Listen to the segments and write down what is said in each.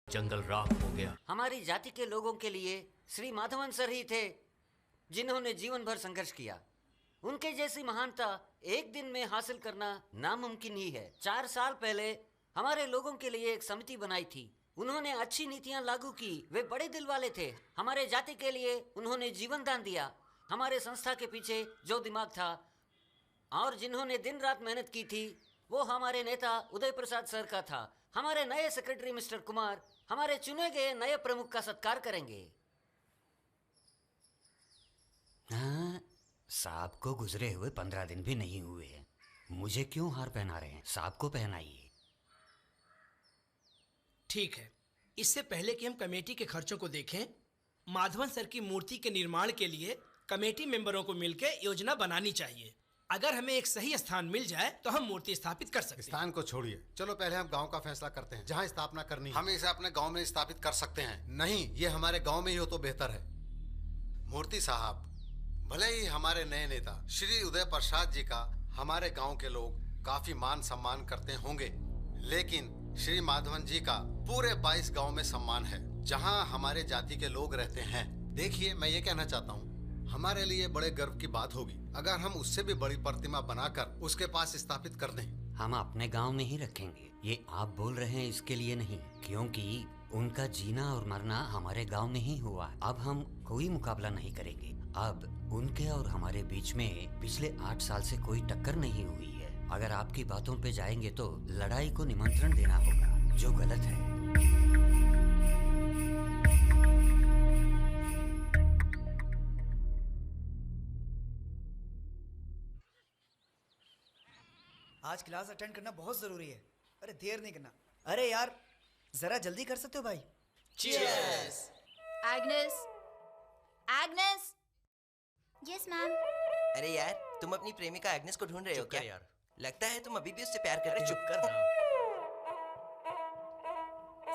जंगल राख हो गया। हमारी जाति के लोगों के लिए श्री माधवन सर ही थे जिन्होंने जीवन भर संघर्ष किया। उनके जैसी महानता एक दिन में हासिल करना नामुमकिन ही है। 4 साल पहले हमारे लोगों के लिए एक समिति बनाई थी। उन्होंने अच्छी नीतियां लागू की। वे बड़े दिल वाले थे। हमारे जाति के लिए उन्होंने जीवन दान दिया। हमारे संस्था के पीछे जो दिमाग था और जिन्होंने दिन रात मेहनत की थी वो हमारे नेता उदय प्रसाद सर का था। हमारे नए सेक्रेटरी मिस्टर कुमार हमारे चुने गए नए प्रमुख का सत्कार करेंगे। हाँ, साहब को गुजरे हुए 15 दिन भी नहीं हुए हैं। मुझे क्यों हार पहना रहे हैं? साहब को पहनाइए। ठीक है, इससे पहले कि हम कमेटी के खर्चों को देखें, माधवन सर की मूर्ति के निर्माण के लिए कमेटी मेंबरों को मिलकर योजना बनानी चाहिए। अगर हमें एक सही स्थान मिल जाए तो हम मूर्ति स्थापित कर सकते हैं। स्थान को छोड़िए, चलो पहले हम गांव का फैसला करते हैं जहां स्थापना करनी है। हम इसे अपने गांव में स्थापित कर सकते हैं। नहीं, ये हमारे गांव में ही हो तो बेहतर है। मूर्ति साहब, भले ही हमारे नए नेता श्री उदय प्रसाद जी का हमारे गांव के लोग काफी मान सम्मान करते होंगे, लेकिन श्री माधवन जी का पूरे 22 गांव में सम्मान है जहां हमारे जाति के लोग रहते हैं। देखिए, मैं ये कहना चाहता हूँ, हमारे लिए बड़े गर्व की बात होगी अगर हम उससे भी बड़ी प्रतिमा बनाकर उसके पास स्थापित कर दें। हम अपने गांव में ही रखेंगे। ये आप बोल रहे हैं इसके लिए नहीं, क्योंकि उनका जीना और मरना हमारे गांव में ही हुआ। अब हम कोई मुकाबला नहीं करेंगे। अब उनके और हमारे बीच में पिछले 8 साल से कोई टक्कर नहीं हुई है। अगर आपकी बातों पे जाएंगे तो लड़ाई को निमंत्रण देना होगा, जो गलत है। आज क्लास अटेंड करना बहुत जरूरी है। अरे देर नहीं करना। अरे यार, जरा जल्दी कर सकते हो भाई? Cheers. Agnes, Agnes. Yes ma'am. अरे यार, तुम अपनी प्रेमिका एग्नेस को ढूंढ रहे हो क्या? यार, लगता है तुम अभी भी उससे प्यार कर रहे हो। चुप कर ना।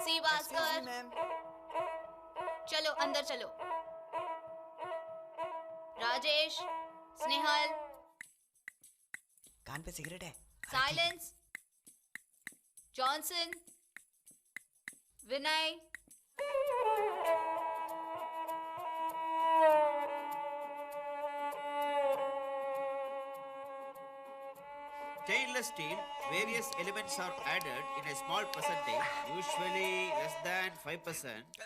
सी भास्कर, मैम। चलो अंदर चलो। राजेश, स्नेहल, कान पे सिगरेट है। Silence. Johnson, Vinay, Stainless steel, various elements are added in a small percentage, usually less than 5%.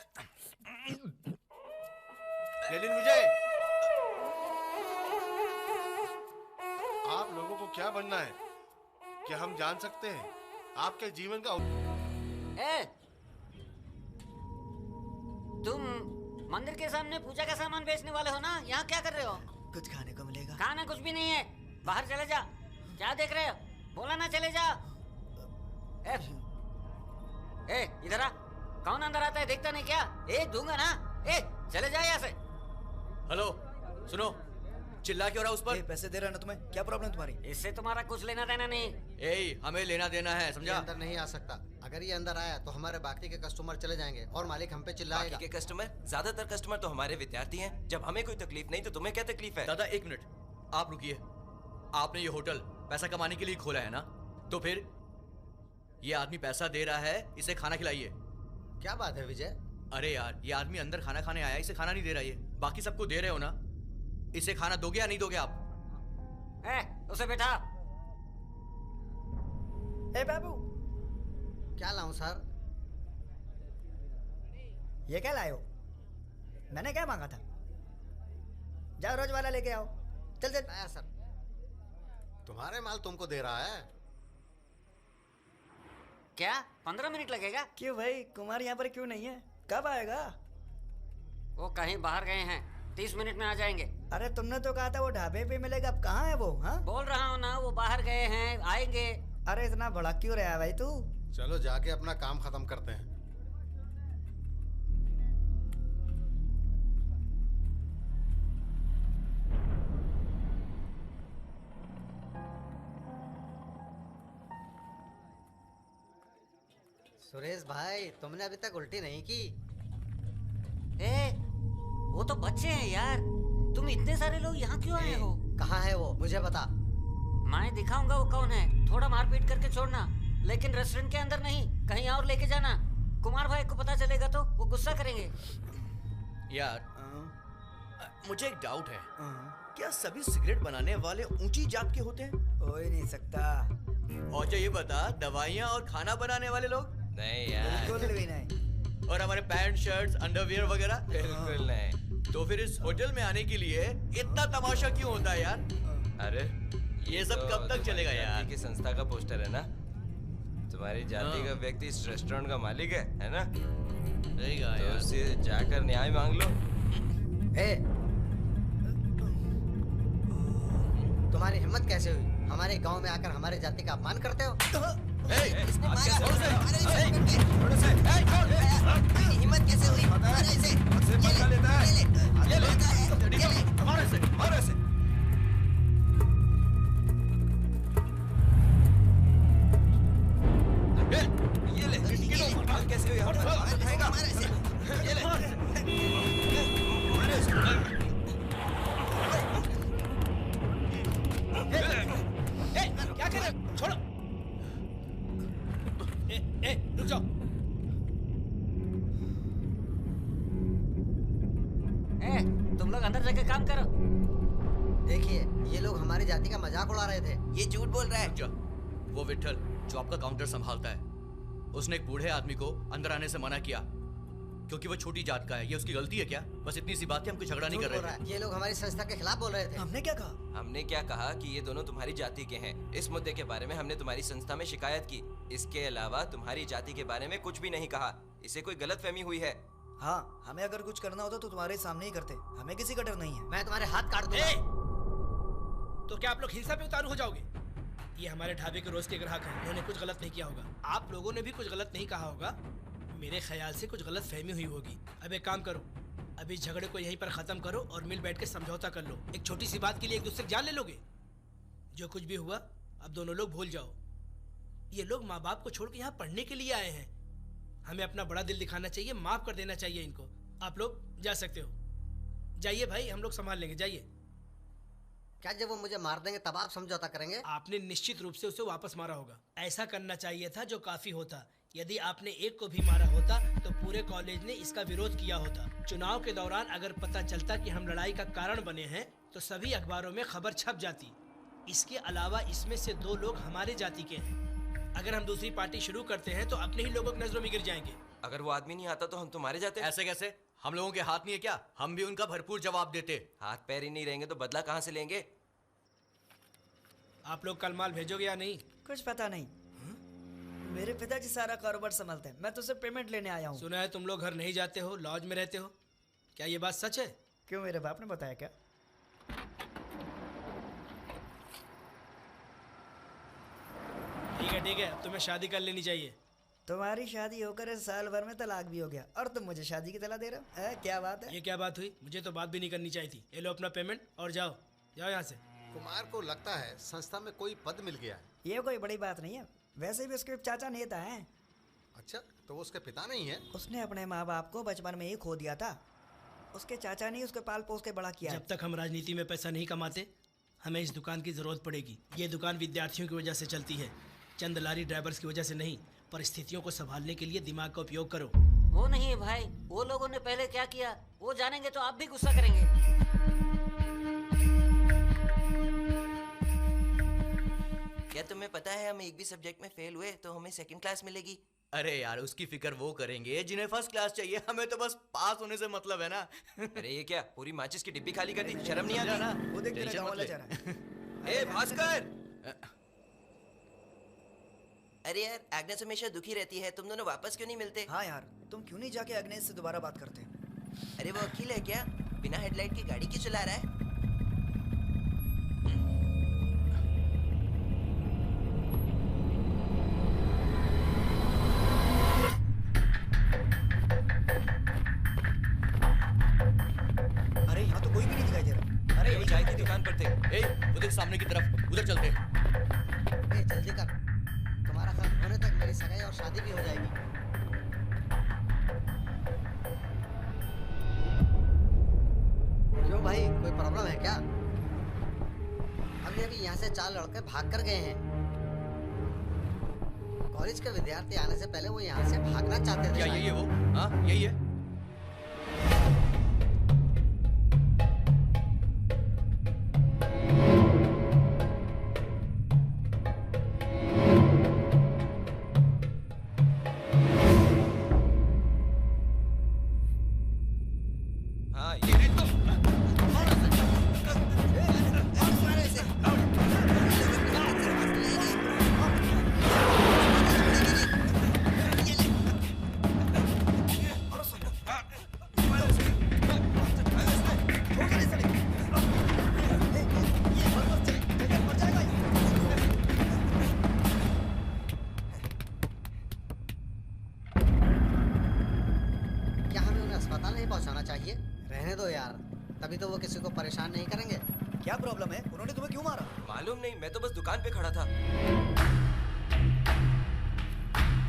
लेकिन मुझे आप लोगों को क्या बनना है? क्या हम जान सकते हैं आपके जीवन का? ए, तुम मंदिर के सामने पूजा का सामान बेचने वाले हो ना? यहाँ क्या कर रहे हो? कुछ खाने को मिलेगा? खाना कुछ भी नहीं है। बाहर चले जा। क्या देख रहे हो? बोला ना चले जा। ए, इधर आ। कौन अंदर आता है देखता नहीं क्या? दूंगा ना। चले जा यहाँ से। हेलो, सुनो, चिल्ला क्यों रहा उस पर? पैसे दे रहा ना तुम्हें? क्या प्रॉब्लम तुम्हारी? इससे तुम्हारा कुछ लेना देना नहीं। हमें लेना देना है, समझा? अंदर नहीं आ सकता। अगर ये अंदर आया तो हमारे बाकी के कस्टमर चले जाएंगे और मालिक हम पे चिल्लाएगा। बाकी के कस्टमर? ज्यादातर कस्टमर तो हमारे विद्यार्थी हैं। जब हमें कोई तकलीफ नहीं तो तुम्हें क्या तकलीफ है? दादा 1 मिनट, आप रुकिए। आपने ये होटल पैसा कमाने के लिए खोला है ना? तो फिर ये आदमी पैसा दे रहा है, इसे खाना खिलाइए। क्या बात है विजय? अरे यार, ये आदमी अंदर खाना खाने आया, इसे खाना नहीं दे रहा है। बाकी सबको दे रहे हो ना? इसे खाना दोगे या नहीं दोगे आप? उसे बैठा। बाबू, क्या लाऊं सर? ये क्या लाए हो? मैंने क्या मांगा था? जाओ रोज वाला लेके आओ। चल चल। आया सर, तुम्हारे माल तुमको दे रहा है। क्या 15 मिनट लगेगा? क्यों भाई, कुमार यहाँ पर क्यों नहीं है? कब आएगा? वो कहीं बाहर गए हैं, 30 मिनट में आ जाएंगे। अरे तुमने तो कहा था वो ढाबे पे मिलेगा, अब कहाँ है वो? हाँ, बोल रहा हूँ ना, वो बाहर गए हैं, आएंगे। अरे इतना भड़क क्यों रहा है भाई तू? चलो जाके अपना काम खत्म करते हैं। सुरेश भाई, तुमने अभी तक उल्टी नहीं की। वो तो बच्चे हैं यार। तुम इतने सारे लोग यहाँ क्यों आए हो? कहाँ है वो, मुझे बता। मैं दिखाऊंगा वो कौन है। थोड़ा मारपीट करके छोड़ना, लेकिन रेस्टोरेंट के अंदर नहीं, कहीं और लेके जाना। कुमार भाई को पता चलेगा तो वो गुस्सा करेंगे। यार मुझे एक डाउट है, क्या सभी सिगरेट बनाने वाले ऊंची जात के होते हैं? हो ही नहीं सकता। और जो ये बता, दवाइयाँ और खाना बनाने वाले लोग? नहीं यार, बिल्कुल भी नहीं। और हमारे पैंट शर्ट्स अंडरवियर वगैरह? बिल्कुल नहीं। तो फिर इस होटल में आने के लिए इतना तमाशा क्यों होता है यार? अरे ये सब कब तक चलेगा यार? की संस्था का पोस्टर है ना, तुम्हारी जाति का व्यक्ति इस रेस्टोरेंट का मालिक है ना? तो उससे जाकर न्याय मांग लो। तुम्हारी हिम्मत कैसे हुई हमारे गांव में आकर हमारे जाति का अपमान करते हो? हिम्मत कैसे हुई? कैसे हुई? क्या कर रहे हो? छोड़ो। रुक जाओ। तुम लोग अंदर जाके काम करो। देखिए, ये लोग हमारी जाति का मजाक उड़ा रहे थे। ये झूठ बोल रहा है। वो विठल जो आपका काउंटर संभालता है, उसने एक बूढ़े आदमी को अंदर आने से मना किया क्योंकि वो छोटी जात का है। ये उसकी गलती है क्या? बस इतनी सी बात है, हम कोई झगड़ा नहीं कर रहे थे। ये लोग हमारी संस्था के खिलाफ बोल रहे थे। हमने क्या कहा? हमने क्या कहा कि ये दोनों तुम्हारी जाति के हैं। इस मुद्दे के बारे में हमने तुम्हारी संस्था में शिकायत की। इसके अलावा तुम्हारी जाति के बारे में कुछ भी नहीं कहा। इसे कोई गलतफहमी हुई है। हाँ, हमें अगर कुछ करना होता तो तुम्हारे सामने ही करते। हमें किसी का डर नहीं है। मैं तुम्हारे हाथ काट दूंगा। तो क्या आप लोग हिंसा पे उतारू हो जाओगे? ये हमारे ढाबे के रोज के ग्राहक हैं, उन्होंने कुछ गलत नहीं किया होगा। आप लोगों ने भी कुछ गलत नहीं कहा होगा। मेरे ख्याल से कुछ गलत फहमी हुई होगी। अब एक काम करो, अभी झगड़े को यहीं पर खत्म करो और मिल बैठ के समझौता कर लो। एक छोटी सी बात के लिए एक दूसरे की जान ले लोगे? जो कुछ भी हुआ अब दोनों लोग भूल जाओ। ये लोग माँ बाप को छोड़ के यहाँ पढ़ने के लिए आए हैं। हमें अपना बड़ा दिल दिखाना चाहिए, माफ कर देना चाहिए इनको। आप लोग जा सकते हो। जाइए भाई, हम लोग संभाल लेंगे, जाइए। क्या जब वो मुझे मार देंगे तब आप समझौता करेंगे? आपने निश्चित रूप से उसे वापस मारा होगा। ऐसा करना चाहिए था जो काफी होता। यदि आपने एक को भी मारा होता तो पूरे कॉलेज ने इसका विरोध किया होता। चुनाव के दौरान अगर पता चलता कि हम लड़ाई का कारण बने हैं तो सभी अखबारों में खबर छप जाती। इसके अलावा इसमें से 2 लोग हमारे जाति के हैं। अगर हम दूसरी पार्टी शुरू करते हैं तो अपने ही लोगों की नजरों में गिर जाएंगे। अगर वो आदमी नहीं आता तो हम तुम्हारे जाते। ऐसे कैसे? हम लोगों के हाथ नहीं है क्या? हम भी उनका भरपूर जवाब देते। हाथ पैर ही नहीं रहेंगे तो बदला कहाँ से लेंगे? आप लोग कल माल भेजोगे या नहीं? कुछ पता नहीं। मेरे पिताजी सारा कारोबार संभालते हैं। मैं तो सिर्फ पेमेंट लेने आया हूँ। सुना है तुम लोग घर नहीं जाते हो, लॉज में रहते हो। क्या ये बात सच है? क्यों, मेरे बाप ने बताया क्या? ठीक है, अब तुम्हें शादी कर लेनी चाहिए। तुम्हारी शादी होकर इस साल भर में तलाक भी हो गया और तुम मुझे शादी की तला दे रहे हो? क्या बात है? ये क्या बात हुई? मुझे तो बात भी नहीं करनी चाहिए थी। ये लो अपना पेमेंट और जाओ यहाँ से। कुमार को लगता है संस्था में कोई पद मिल गया है। ये कोई बड़ी बात नहीं है। वैसे भी उसके चाचा नेता हैं। अच्छा, तो वो उसके पिता नहीं है? उसने अपने माँ बाप को बचपन में ही खो दिया था। उसके चाचा ने उसको पाल पोस के बड़ा किया। जब तक हम राजनीति में पैसा नहीं कमाते हमें इस दुकान की जरूरत पड़ेगी। ये दुकान विद्यार्थियों की वजह से चलती है, चंद लारी ड्राइवर्स की वजह से नहीं। परिस्थितियों को संभालने के लिए दिमाग का उपयोग करो। वो नहीं है भाई, वो लोगों ने पहले क्या किया वो जानेंगे तो आप भी गुस्सा करेंगे। क्या तुम्हें पता है हम एक भी सब्जेक्ट में फेल हुए तो हमें 2nd क्लास मिलेगी? अरे यार, उसकी फिक्र वो करेंगे जिन्हें 1st क्लास चाहिए। हमें तो बस पास होने से मतलब है ना। अरे ये क्या, पूरी माचिस की डिब्बी खाली कर दी? शर्म नहीं आती? ना वो देख तेरा गाँव वाला जा रहा है। ए भास्कर! अरे यार, एग्नेस हमेशा दुखी रहती है। तुम दोनों वापस क्यों नहीं मिलते? हाँ यार, तुम क्यों नहीं जाके अग्नेश से दोबारा बात करते? अरे वो अखिल है क्या? बिना हेडलाइट की गाड़ी क्यों चला रहा है? अरे यहाँ तो कोई भी नहीं दिखाई दे रहा। अरे वो चाय की दुकान पर थे। वो देख सामने की तरफ, उधर चलते। जल्दी कर, तुम्हारा खर्च होने तक मेरी सगाई और शादी भी हो जाएगी। क्यों भाई, कोई प्रॉब्लम है क्या? हमने अभी यहाँ से 4 लड़के भाग कर गए हैं। कॉलेज के विद्यार्थी आने से पहले वो यहाँ से भागना चाहते थे। क्या यही है वो? हाँ, यही है। हाँ, ये तो क्या हमें उन्हें अस्पताल नहीं पहुँचाना चाहिए? रहने दो यार, तभी तो वो किसी को परेशान नहीं करेंगे। क्या प्रॉब्लम है? उन्होंने तुम्हें क्यों मारा? मालूम नहीं, मैं तो बस दुकान पे खड़ा था।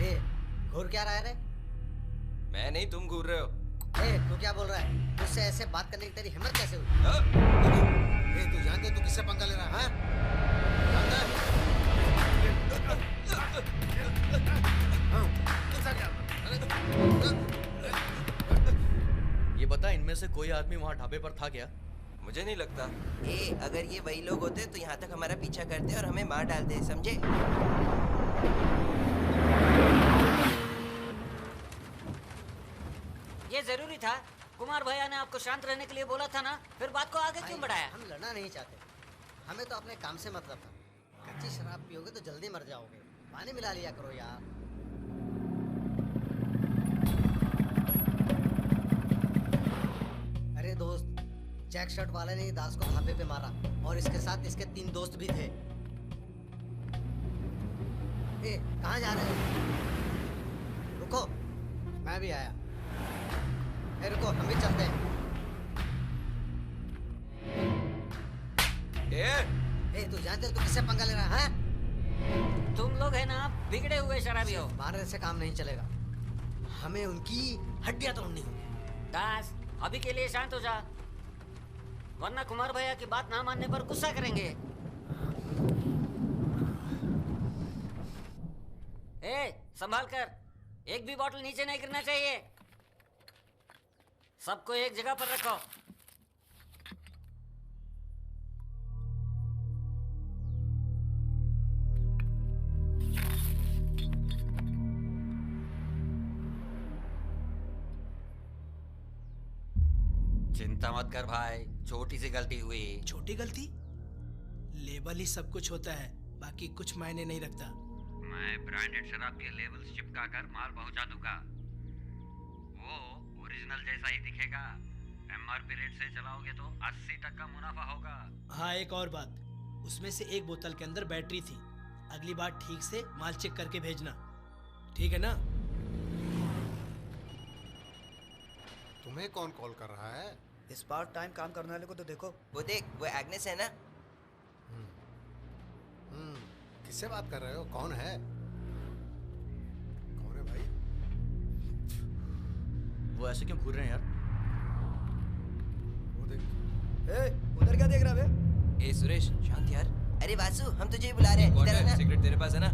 ए, घूर क्या रहा है रे? मैं नहीं, तुम घूर रहे हो। ए, तू क्या बोल रहा है? मुझसे ऐसे बात करने की तेरी हिम्मत कैसे हुई? ए, तू जानते तू किससे पंगा ले रहा है? जानता है? ये बता, इनमें से कोई आदमी वहाँ ढाबे पर था क्या? मुझे नहीं लगता। ए, अगर ये वही लोग होते तो यहाँ तक हमारा पीछा करते और हमें मार डालते, समझे? ये जरूरी था। कुमार भैया ने आपको शांत रहने के लिए बोला था ना, फिर बात को आगे क्यों बढ़ाया? हम लड़ना नहीं चाहते, हमें तो अपने काम से मतलब था। कच्ची शराब पियोगे तो जल्दी मर जाओगे, पानी मिला लिया करो यार। अरे दोस्त, चेक शर्ट वाले ने दास को ढाबे पे मारा और इसके साथ इसके 3 दोस्त भी थे। ए, कहाँ जा रहे हो? रुको, मैं भी आया। ए, रुको, हम भी चलते हैं। ए, तू जानते तू किससे पंगा ले रहा है? तुम लोग है ना बिगड़े हुए शराबी हो। मारने से काम नहीं चलेगा, हमें उनकी हड्डियां तोड़नी होंगी। दास, अभी के लिए शांत हो जा, वरना कुमार भैया की बात ना मानने पर गुस्सा करेंगे। ए, संभाल कर, एक भी बोतल नीचे नहीं गिरना चाहिए। सबको एक जगह पर रखो। चिंता मत कर भाई, छोटी सी गलती हुई। छोटी गलती? लेबल ही सब कुछ होता है, बाकी कुछ मायने नहीं रखता। मैं ब्रांडेड शराब के लेबल्स चिपका कर माल पहुंचा दूंगा। वो ओरिजिनल जैसा ही दिखेगा। एमआरपी रेट से चलाओगे तो 80% मुनाफा होगा। हाँ, एक और बात, उसमें से एक बोतल के अंदर बैटरी थी। अगली बार ठीक से माल चेक करके भेजना, ठीक है ना? तुम्हें कौन कॉल कर रहा है? इस पार्ट टाइम काम करने वाले को तो देखो। वो देख, वो एग्नेस है ना? किससे बात कर रहे हो? कौन है? कौन है भाई? वो ऐसे क्यों घूर रहे हैं यार? वो देख। ए, उधर क्या देख रहा है? ए सुरेश, शांत यार। अरे वासु, हम तुझे ही बुला रहे हैं। कौन इधर है? आना। सिगरेट तेरे पास है ना?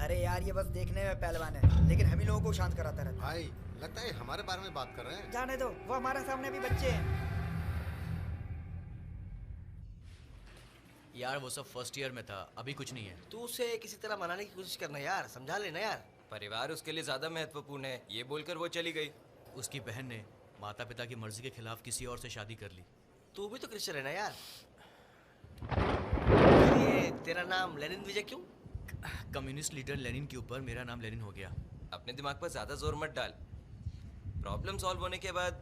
अरे यार, ये बस देखने में पहलवान है, लेकिन हम ही लोगों को शांत कराता रहता है। भाई, लगता है हमारे बारे में बात कर रहे हैं। जाने दो, वो हमारे सामने भी बच्चे हैं। यार वो सब फर्स्ट ईयर में था, अभी कुछ नहीं है। तू उसे किसी तरह मनाने की कोशिश करना यार, समझा लेना यार। परिवार उसके लिए ज्यादा महत्वपूर्ण है, ये बोलकर वो चली गई। उसकी बहन ने माता पिता की मर्जी के खिलाफ किसी और से शादी कर ली। तू भी तो क्रिश्चियन है ना यार। ये तेरा नाम लेनिन विजय क्यों? कम्युनिस्ट लीडर लेनिन के ऊपर मेरा नाम लेनिन हो गया। अपने दिमाग पर ज्यादा जोर मत डाल। प्रॉब्लम सॉल्व होने के बाद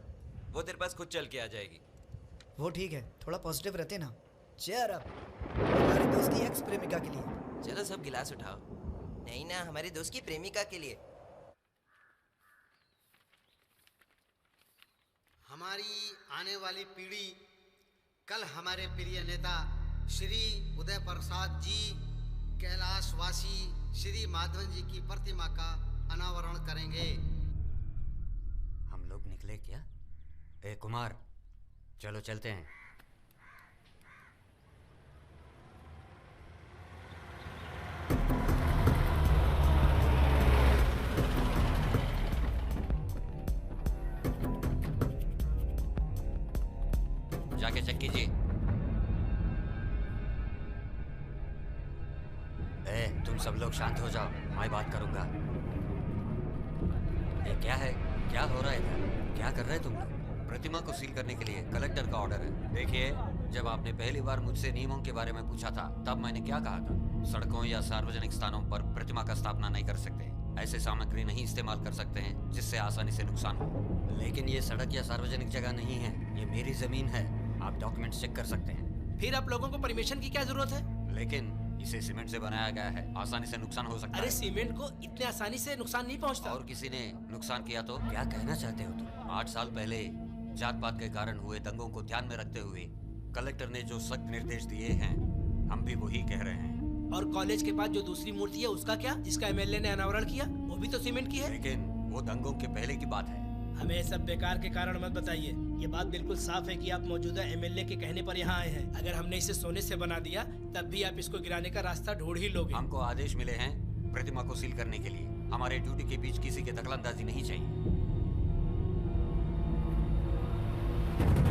वो तेरे पास खुद चल के आ जाएगी। वो ठीक है, थोड़ा पॉजिटिव रहते ना। चेयर अप हमारे दोस्त की एक्स प्रेमिका के लिए। चलो सब गिलास उठाओ। नहीं ना, हमारे दोस्त की प्रेमिका के लिए। हमारी आने वाली पीढ़ी कल हमारे प्रिय नेता श्री उदय प्रसाद जी कैलाशवासी श्री माधवन जी की प्रतिमा का अनावरण करेंगे। हम लोग निकले क्या? ए कुमार, चलो चलते हैं। जाके चेक कीजिए। तुम सब लोग शांत हो जाओ, मैं बात करूंगा। क्या है, क्या हो रहा है इधर? क्या कर रहे तुम लोग? प्रतिमा को सील करने के लिए कलेक्टर का ऑर्डर है। देखिए, जब आपने पहली बार मुझसे नियमों के बारे में पूछा था तब मैंने क्या कहा था? सड़कों या सार्वजनिक स्थानों पर प्रतिमा का स्थापना नहीं कर सकते। ऐसे सामग्री नहीं इस्तेमाल कर सकते हैं जिससे आसानी से नुकसान हो। लेकिन ये सड़क या सार्वजनिक जगह नहीं है, ये मेरी जमीन है। आप डॉक्यूमेंट्स चेक कर सकते हैं। फिर आप लोगों को परमिशन की क्या जरूरत है? लेकिन इसे सीमेंट से बनाया गया है, आसानी से नुकसान हो सकता है। अरे सीमेंट को इतने आसानी से नुकसान नहीं पहुंचता। और किसी ने नुकसान किया तो क्या कहना चाहते हो तुम? 8 साल पहले जात पात के कारण हुए दंगों को ध्यान में रखते हुए कलेक्टर ने जो सख्त निर्देश दिए हैं, हम भी वही कह रहे हैं। और कॉलेज के पास जो दूसरी मूर्ति है उसका क्या, जिसका एमएलए ने अनावरण किया, वो भी तो सीमेंट की है। लेकिन वो दंगों के पहले की बात है। हमें सब बेकार के कारण मत बताइए। ये बात बिल्कुल साफ है कि आप मौजूदा एमएलए के कहने पर यहाँ आए हैं। अगर हमने इसे सोने से बना दिया तब भी आप इसको गिराने का रास्ता ढूंढ ही लोगे। हमको आदेश मिले हैं प्रतिमा को सील करने के लिए। हमारे ड्यूटी के बीच किसी की दखलंदाजी नहीं चाहिए।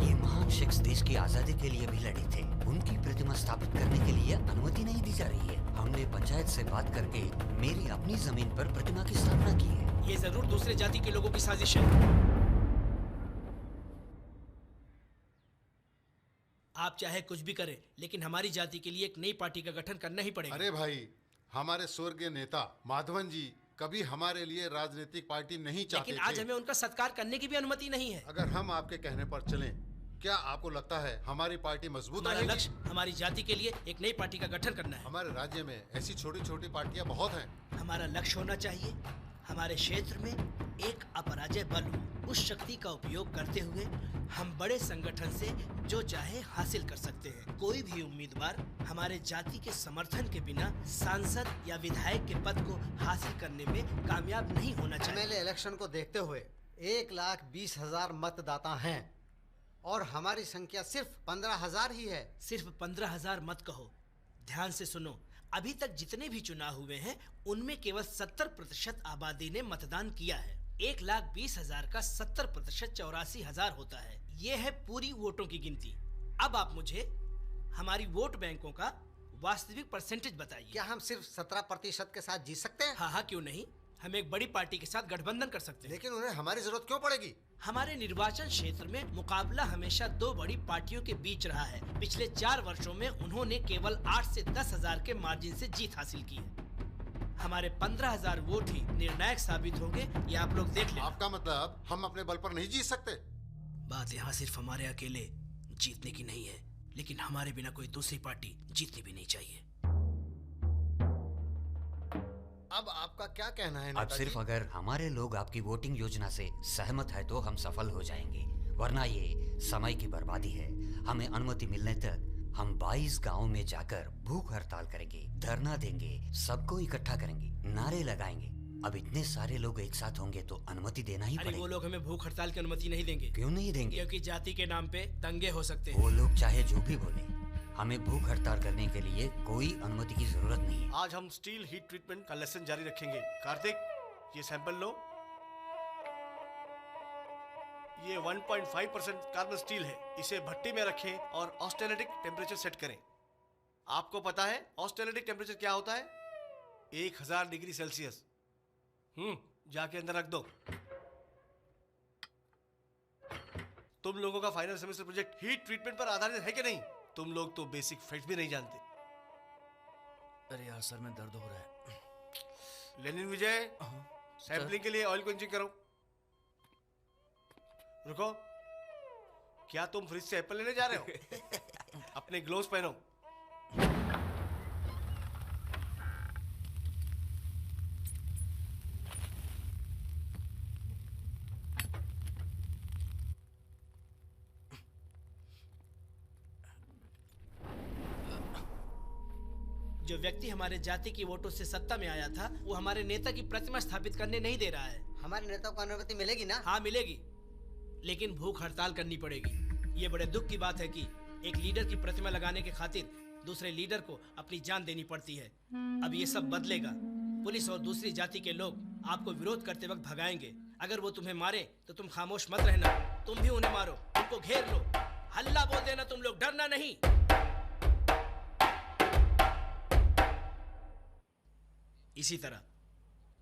ये महान शख्स देश की आजादी के लिए भी लड़े थे। उनकी प्रतिमा स्थापित करने के लिए अनुमति नहीं दी जा रही है। हमने पंचायत से बात करके मेरी अपनी जमीन पर प्रतिमा की स्थापना की है। ये जरूर दूसरे जाति के लोगों की साजिश है। आप चाहे कुछ भी करें, लेकिन हमारी जाति के लिए एक नई पार्टी का गठन करना ही पड़ेगा। अरे भाई, हमारे स्वर्गीय नेता माधवन जी कभी हमारे लिए राजनीतिक पार्टी नहीं चाहते थे। लेकिन आज हमें उनका सत्कार करने की भी अनुमति नहीं है। अगर हम आपके कहने पर चलें, क्या आपको लगता है हमारी पार्टी मजबूत हमारा रहेगी? लक्ष्य हमारी जाति के लिए एक नई पार्टी का गठन करना है। हमारे राज्य में ऐसी छोटी छोटी पार्टियां बहुत हैं। हमारा लक्ष्य होना चाहिए हमारे क्षेत्र में एक अपराजय बल हो। उस शक्ति का उपयोग करते हुए हम बड़े संगठन से जो चाहे हासिल कर सकते हैं। कोई भी उम्मीदवार हमारे जाति के समर्थन के बिना सांसद या विधायक के पद को हासिल करने में कामयाब नहीं होना चाहिए। एमएलए इलेक्शन को देखते हुए 1,20,000 मतदाता हैं और हमारी संख्या सिर्फ 15,000 ही है। सिर्फ 15,000 मत कहो, ध्यान से सुनो। अभी तक जितने भी चुनाव हुए हैं उनमें केवल 70% आबादी ने मतदान किया है। 1,20,000 का 70% 84,000 होता है। ये है पूरी वोटों की गिनती। अब आप मुझे हमारी वोट बैंकों का वास्तविक परसेंटेज बताइए। क्या हम सिर्फ 17% के साथ जीत सकते हैं? हाँ, क्यों नहीं। हम एक बड़ी पार्टी के साथ गठबंधन कर सकते हैं। लेकिन उन्हें हमारी जरूरत क्यों पड़ेगी? हमारे निर्वाचन क्षेत्र में मुकाबला हमेशा 2 बड़ी पार्टियों के बीच रहा है। पिछले 4 वर्षों में उन्होंने केवल 8 से 10,000 के मार्जिन से जीत हासिल की है। हमारे 15,000 वोट ही निर्णायक साबित होंगे, ये आप लोग देख लें। आपका मतलब हम अपने बल पर नहीं जीत सकते? बात यहाँ सिर्फ हमारे अकेले जीतने की नहीं है, लेकिन हमारे बिना कोई दूसरी पार्टी जीतनी भी नहीं चाहिए। अब आपका क्या कहना है? अब सिर्फ अगर हमारे लोग आपकी वोटिंग योजना से सहमत है तो हम सफल हो जाएंगे, वरना ये समय की बर्बादी है। हमें अनुमति मिलने तक हम 22 गांवों में जाकर भूख हड़ताल करेंगे, धरना देंगे, सबको इकट्ठा करेंगे, नारे लगाएंगे। अब इतने सारे लोग एक साथ होंगे तो अनुमति देना ही पड़ेगा। वो लोग हमें भूख हड़ताल की अनुमति नहीं देंगे। क्यों नहीं देंगे? क्योंकि जाति के नाम पे दंगे हो सकते हैं। वो लोग चाहे जो भी बोले, हमें भूख हड़ताल करने के लिए कोई अनुमति की जरूरत नहीं। आज हम स्टील हीट ट्रीटमेंट का लेसन जारी रखेंगे। कार्तिक, ये सैंपल लो। ये 1.5% कार्बन स्टील है। इसे भट्टी में रखें और ऑस्टेनेटिक टेम्परेचर सेट करें। आपको पता है ऑस्टेनेटिक टेम्परेचर क्या होता है? 1000 डिग्री सेल्सियस। जाके अंदर रख दो। तुम लोगों का final semester project heat treatment पर आधारित है कि नहीं? तुम लोग तो बेसिक फैक्ट्स भी नहीं जानते। अरे यार, सर में दर्द हो रहा है। लेनिन विजय, सैंपलिंग के लिए ऑयल को इंजेक्ट करो। रुको, क्या तुम फ्रिज से एप्पल लेने जा रहे हो? अपने ग्लोव्स पहनो। जो व्यक्ति हमारे जाति की वोटों से सत्ता में आया था, वो हमारे नेता की प्रतिमा स्थापित करने नहीं दे रहा है। हमारे नेता को अनुमति मिलेगी ना? हाँ, मिलेगी, लेकिन भूख हड़ताल करनी पड़ेगी। ये बड़े दुख की बात है कि एक लीडर की प्रतिमा लगाने के खातिर दूसरे लीडर को अपनी जान देनी पड़ती है। अब ये सब बदलेगा। पुलिस और दूसरी जाति के लोग आपको विरोध करते वक्त भगाएंगे। अगर वो तुम्हें मारे तो तुम खामोश मत रहना, तुम भी उन्हें मारो, उनको घेर लो, हल्ला बोल देना, तुम लोग डरना नहीं। इसी तरह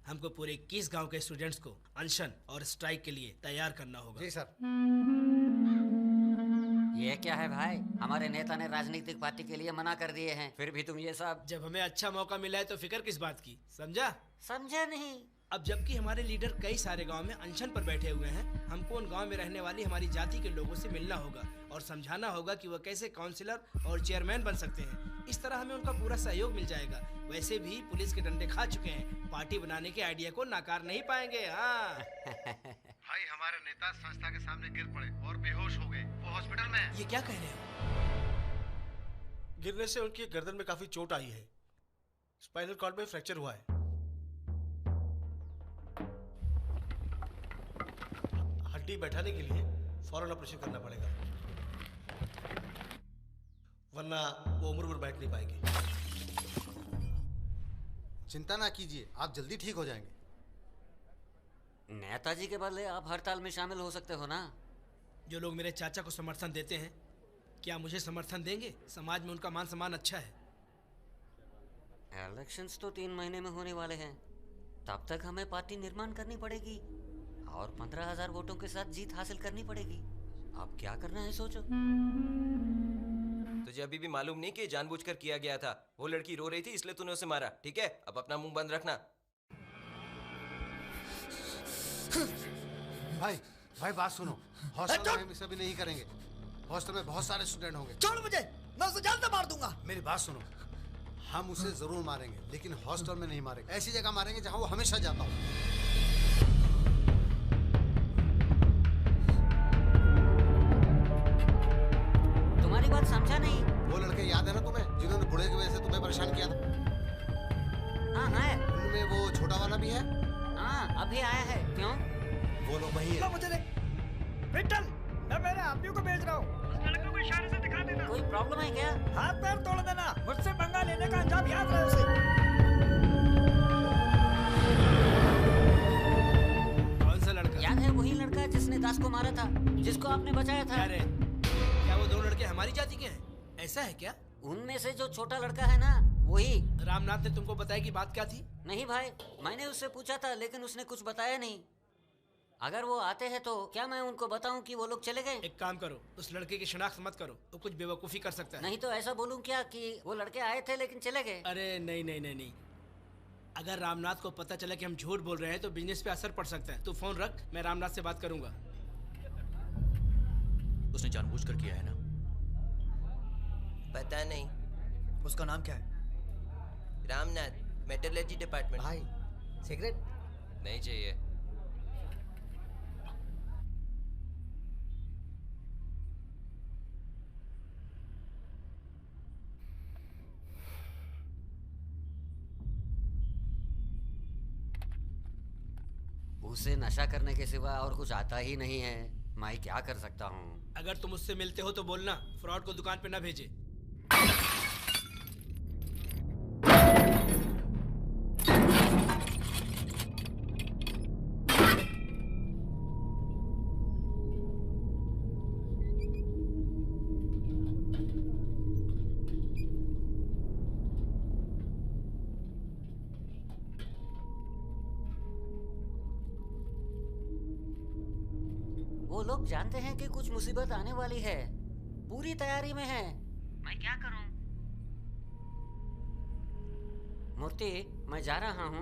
हमको पूरे 21 गांव के स्टूडेंट्स को अनशन और स्ट्राइक के लिए तैयार करना होगा। जी सर। ये क्या है भाई? हमारे नेता ने राजनीतिक पार्टी के लिए मना कर दिए हैं, फिर भी तुम ये सब। जब हमें अच्छा मौका मिला है तो फिक्र किस बात की, समझा? समझा नहीं। अब जबकि हमारे लीडर कई सारे गांव में अनशन पर बैठे हुए हैं, हमको उन गांव में रहने वाली हमारी जाति के लोगों से मिलना होगा और समझाना होगा कि वह कैसे काउंसिलर और चेयरमैन बन सकते हैं। इस तरह हमें उनका पूरा सहयोग मिल जाएगा। वैसे भी पुलिस के डंडे खा चुके हैं, पार्टी बनाने के आइडिया को नाकार नहीं पाएंगे। हाँ भाई, हमारे नेता संस्था के सामने गिर पड़े और बेहोश हो गए। वो हॉस्पिटल में है। ये क्या कह रहे हो? गिरने से उनकी गर्दन में काफी चोट आई है, स्पाइनल कॉर्ड में फ्रैक्चर हुआ है। हड्डी बैठाने के लिए फौरन ऑपरेशन करना पड़ेगा, वरना वो उम्र भर बैठ नहीं पाएंगे। चिंता ना कीजिए, आप जल्दी ठीक हो जाएंगे। नेताजी के बदले आप हड़ताल में शामिल हो सकते हो ना? जो लोग मेरे चाचा को समर्थन देते हैं, क्या मुझे समर्थन देंगे? समाज में उनका मान सम्मान अच्छा है। इलेक्शंस तो 3 महीने में होने वाले हैं, तब तक हमें पार्टी निर्माण करनी पड़ेगी और 15,000 वोटों के साथ जीत हासिल करनी पड़ेगी। अब क्या करना है सोचो। तुझे अभी भी मालूम नहीं कि जानबूझकर किया गया था? वो लड़की रो रही थी इसलिए तूने उसे मारा, ठीक है? अब अपना मुंह बंद रखना। भाई भाई बात सुनो, हॉस्टल में हम इसे भी नहीं करेंगे। हॉस्टल में बहुत सारे स्टूडेंट होंगे। छोड़ मुझे, मैं उसे जान से मार दूंगा। मेरी बात सुनो, हम उसे जरूर मारेंगे, लेकिन हॉस्टल में नहीं मारेंगे। ऐसी जगह मारेंगे जहां वो हमेशा जाता हो। तुम्हारी बात समझा नहीं। वो लड़के याद है ना तुम्हें, जिन्होंने बूढ़े की वजह से तुम्हें परेशान किया था? हाँ है। उनमें वो छोटा वाला भी है। हाँ, अभी आया है। क्यों? वो लोग वही है। मुझे देख विट्ठल, मैं मेरे आदमियों को भेज रहा हूँ। उस लड़के को इशारे से दिखा देना। कोई प्रॉब्लम है क्या? हाथ पैर तोड़ देना। मुझसे पंगा लेने का अंजाम याद रहे उसे। कौन सा लड़का? याद है वही लड़का जिसने दास को मारा था, जिसको आपने बचाया था। अरे, क्या वो दोनों लड़के हमारी जाति के हैं? ऐसा है क्या? उनमें से जो छोटा लड़का है ना, वही। रामनाथ ने तुमको बताया कि बात क्या थी? नहीं भाई, मैंने उससे पूछा था लेकिन उसने कुछ बताया नहीं। अगर वो आते हैं तो क्या मैं उनको बताऊं कि वो लोग चले गए? एक काम करो, उस लड़के की शिनाख्त मत करो, वो कुछ बेवकूफी कर सकता है। नहीं तो ऐसा बोलूं क्या कि वो लड़के आए थे लेकिन चले गए? अरे नहीं नहीं नहीं नहीं, अगर रामनाथ को पता चला कि हम झूठ बोल रहे हैं तो बिजनेस पे असर पड़ सकता है। तू फोन रख, मैं रामनाथ से बात करूंगा। उसने जानबूझकर किया है ना? पता नहीं। उसका नाम क्या है? Ramnath, metallurgy department. भाई सिगरेट नहीं चाहिए। उसे नशा करने के सिवा और कुछ आता ही नहीं है। मैं क्या कर सकता हूँ? अगर तुम उससे मिलते हो तो बोलना फ्रॉड को दुकान पे ना भेजे। वो लोग जानते हैं कि कुछ मुसीबत आने वाली है, पूरी तैयारी में है। मैं क्या करूं? मूर्ति, मैं जा रहा हूँ।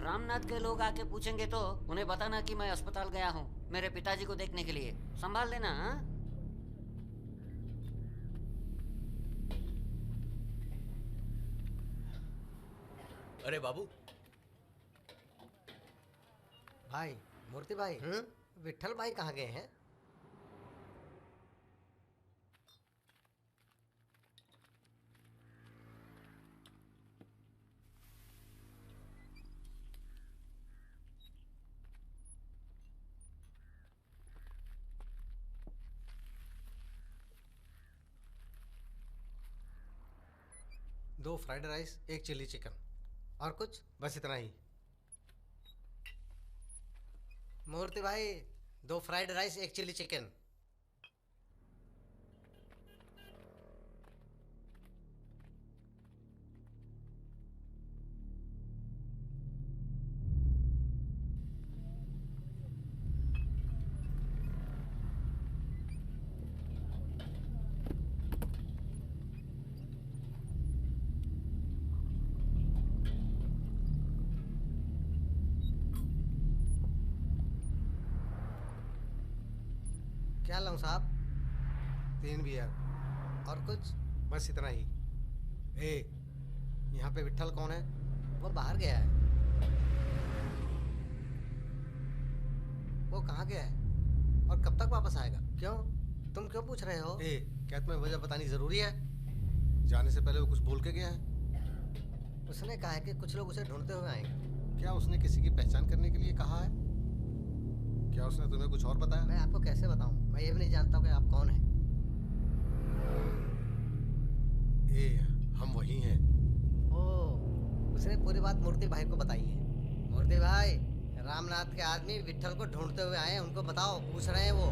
रामनाथ के लोग आके पूछेंगे तो उन्हें बताना कि मैं अस्पताल गया हूँ मेरे पिताजी को देखने के लिए। संभाल लेना। हाँ? अरे बाबू। भाई, मूर्ति भाई, विट्ठल भाई कहाँ गए हैं? 2 फ्राइड राइस, 1 चिली चिकन। और कुछ? बस इतना ही। मूर्ति भाई, 2 फ्राइड राइस, 1 चिली चिकन। क्या लाऊं साहब? 3 बियर। और कुछ? बस इतना ही। यहाँ पे विट्ठल कौन है? वो बाहर गया है। वो कहाँ गया है और कब तक वापस आएगा? क्यों? तुम क्यों पूछ रहे हो? क्या तुम्हें वजह बतानी जरूरी है? जाने से पहले वो कुछ बोल के गया है। उसने कहा है कि कुछ लोग उसे ढूंढते हुए आएंगे। क्या उसने किसी की पहचान करने के लिए कहा है? क्या उसने तुम्हें कुछ और बताया? मैं आपको कैसे बताऊं? मैं ये भी नहीं जानता कि आप कौन हैं। हम वही हैं। ओह, उसने पूरी बात मूर्ति भाई को बताई है। मूर्ति भाई, रामनाथ के आदमी विट्ठल को ढूंढते हुए आए हैं, उनको बताओ, पूछ रहे हैं वो।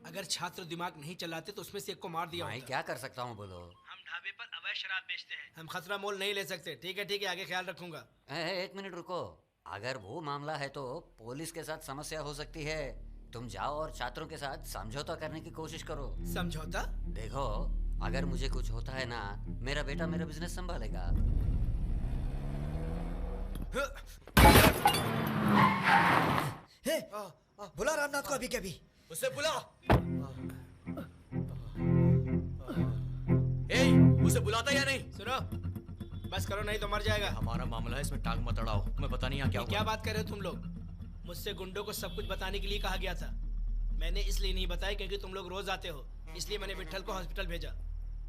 अगर छात्र दिमाग नहीं चलाते तो उसमें से एक को मार दिया मैं होता। क्या कर सकता हूँ बोलो? हम ढाबे पर अवैध शराब बेचते हैं। हम खतरा मोल नहीं ले सकते। ठीक है, आगे ख्याल रखूंगा। 1 मिनट रुको। अगर वो मामला है तो पुलिस के साथ समस्या हो सकती है। तुम जाओ और छात्रों के साथ समझौता करने की कोशिश करो। समझौता? देखो, अगर मुझे कुछ होता है ना, मेरा बेटा मेरा बिजनेस संभालेगा। बुला रामनाथ को अभी के अभी। उसे बुला। उसे बुलाता या नहीं? सुनो, बस करो नहीं तो मर जाएगा। हमारा मामला है, इसमें टांग मत अड़ाओ। तुम्हें पता नहीं यहाँ क्या बात कर रहे हो तुम लोग? मुझसे गुंडों को सब कुछ बताने के लिए कहा गया था। मैंने इसलिए नहीं बताया क्योंकि तुम लोग रोज आते हो, इसलिए मैंने विट्ठल को हॉस्पिटल भेजा।